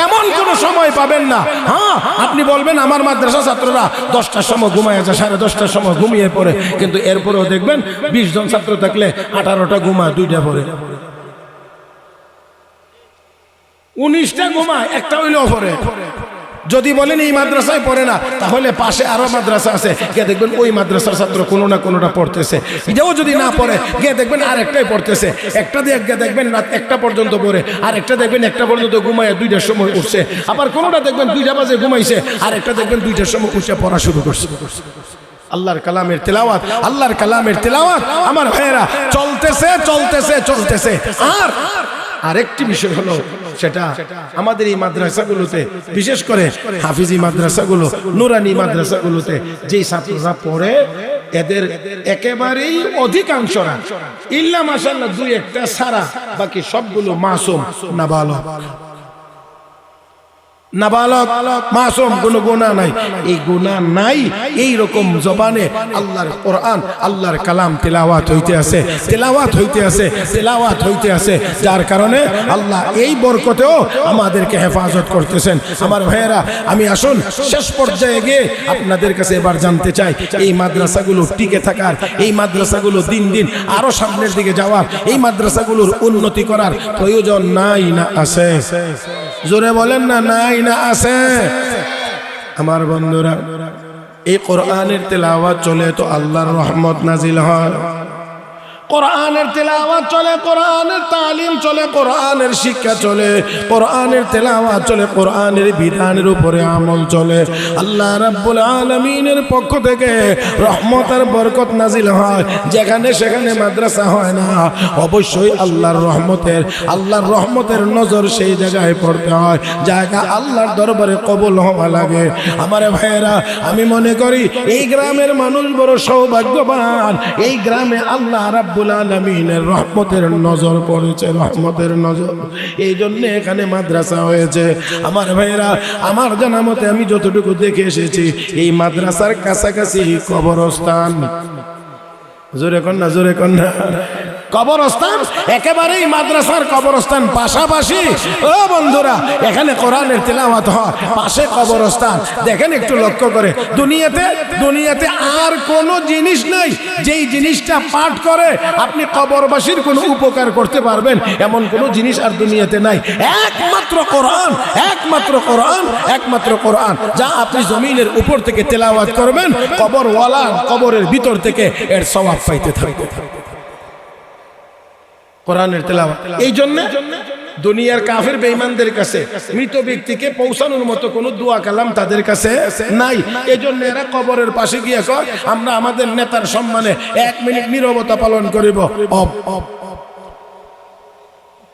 এমন কোন সময় পাবেন না। হ্যাঁ, আপনি বলবেন আমার মাদ্রাসা ছাত্ররা 10টার সময় ঘুমায় যায়, 10:30টার সময় ঘুমিয়ে পড়ে, কিন্তু এরপরেও দেখবেন 20 জন ছাত্র থাকলে 18টা ঘুমায়, 2টা পড়ে, 19টা ঘুমায়, একটা হইলেও পড়ে। যদি বলেন এই মাদ্রাসায় পড়ে না, তাহলে পাশে আরো মাদ্রাসা আছে, গিয়ে দেখবেন ওই মাদ্রাসার ছাত্র কোনো না কোনোটা পড়তেছে। এটাও যদি না পড়ে, গিয়ে দেখবেন আর একটাই পড়তেছে। একটা দিয়ে গিয়ে দেখবেন রাত 1টা পর্যন্ত পড়ে, আর একটা দেখবেন 1টা পর্যন্ত ঘুমায়, 2টার সময় উঠছে। আবার কোনোটা দেখবেন 2টা বাজে ঘুমাইছে, আর একটা দেখবেন 2টার সময় উঠে পড়া শুরু করছে। আল্লাহর কালামের তিলাওয়াত, আল্লাহর কালামের তিলাওয়াত আমার ভাইয়েরা চলতেছে চলতেছে চলতেছে। আর আরেকটি বিষয় হলো, সেটা আমাদের এই মাদ্রাসাগুলোতে, বিশেষ করে হাফিজি মাদ্রাসাগুলো, নুরানি মাদ্রাসাগুলোতে যেই ছাত্ররা পড়ে, এদের একেবারেই অধিকাংশরা, ইল্লা মাশাআল্লাহ 2-1টা ছাড়া, বাকি সবগুলো মাসুম, নাবালক, মাসুম, কোনো গুনাহ নাই। এই গুনাহ নাই, এই রকম জবানে আল্লাহর কোরআন, আল্লাহর কালাম তিলাওয়াত হইতে আছে, তিলাওয়াত হইতে আছে, তিলাওয়াত হইতে আছে, যার কারণে আল্লাহ এই বরকতেও আমাদেরকে হেফাজত করতেছেন। আমার ভাইয়েরা, আমি আসুন শেষ পর্যায়ে গিয়ে আপনাদের কাছে এবার জানতে চাই, এই মাদ্রাসাগুলো টিকে থাকার, এই মাদ্রাসাগুলো দিন দিন আরো সামনের দিকে যাওয়ার, এই মাদ্রাসাগুলোর উন্নতি করার প্রয়োজন নাই না আছে? জোরে বলেন না, নাই না আছে? আমার বন্ধুরা, এই কোরআনের তেলাওয়াত চলে তো আল্লাহর রহমত নাজিল হয়। কোরআনের তেলাওয়াত চলে, কোরআনের তালিম চলে, কোরআনের শিক্ষা চলে, কোরআনের তেলাওয়াত চলে, কোরআনের বিধানের উপরে আমল চলে। আল্লাহ রাব্বুল আলামিনের পক্ষ থেকে রহমত আর বরকত নাজিল হয়। যেখানে সেখানে মাদ্রাসা হয় না, অবশ্যই আল্লাহর রহমতের নজর সেই জায়গায় পড়তে হয়, জায়গা আল্লাহর দরবারে কবুল হওয়া লাগে। আমার ভাইয়েরা, আমি মনে করি এই গ্রামের মানুষ বড় সৌভাগ্যবান। এই গ্রামে আল্লাহ রাব্বুল আলামিনের রহমতের নজর পড়েছে, রহমতের নজর, এই জন্য এখানে মাদ্রাসা হয়েছে। আমার ভাইয়েরা, আমার জানা মতে আমি যতটুকু দেখে এসেছি, এই মাদ্রাসার কাছাকাছি কবরস্থান, জোরে কন্যা, জোরে কন্যা, কবরস্থান একেবারেই মাদ্রাসার কবরস্থান পাশাপাশি। ও বন্ধুরা, এখানে কোরআনের তেলাওয়াত হয়, পাশে কবরস্থান। দেখেন একটু লক্ষ্য করে, দুনিয়াতে আর কোনো জিনিস নাই যেই জিনিসটা পাঠ করে আপনি কবরবাসীর কোনো উপকার করতে পারবেন, এমন কোনো জিনিস আর দুনিয়াতে নাই। একমাত্র কোরআন, একমাত্র কোরআন, একমাত্র কোরআন, যা আপনি জমিনের উপর থেকে তেলাওয়াত করবেন, কবরওয়ালা কবরের ভিতর থেকে এর সওয়াব পাইতে থাকবে। কোরআনের তেলাওয়াত। এই জন্য দুনিয়ার কাফের বেঈমানদের কাছে মৃত ব্যক্তিকে পৌঁছানোর মতো কোনো দোয়া কালাম তাদের কাছে নাই। এই জন্য এরা কবরের পাশে গিয়ে কয়, আমরা আমাদের নেতার সম্মানে 1 মিনিট নীরবতা পালন করিব।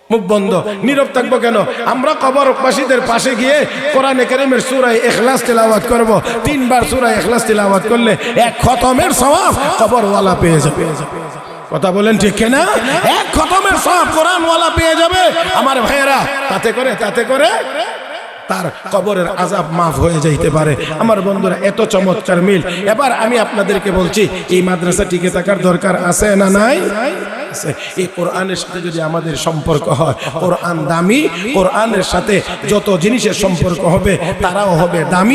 মুখ বন্ধ, নীরব থাকবো কেন? আমরা কবরবাসীদের পাশে গিয়ে কোরআনে কারীমের সূরা ইখলাস তেলাওয়াত করব। 3 বার সূরা ইখলাস তেলাওয়াত করলে 1 খতমের সওয়াব কবরওয়ালা পেয়ে যাবে। কথা বলেন ঠিক কিনা? 1 খতমের সওয়াব কোরআনওয়ালা পেয়ে যাবে আমার ভাইয়েরা। তাতে করে তার কবরের আযাব মাফ হয়ে যাইতে পারে। আমার বন্ধুরা, এত চমৎকার মিল। এবার আমি আপনাদেরকে বলছি, এই মাদ্রাসা টিকে থাকার দরকার আছে না নাই? এই কোরআনের সাথে যদি আমাদের সম্পর্ক হয়, কোরআন দামি, কোরআনের সাথে যত জিনিসের সম্পর্ক হবে তারাও হবে দামি।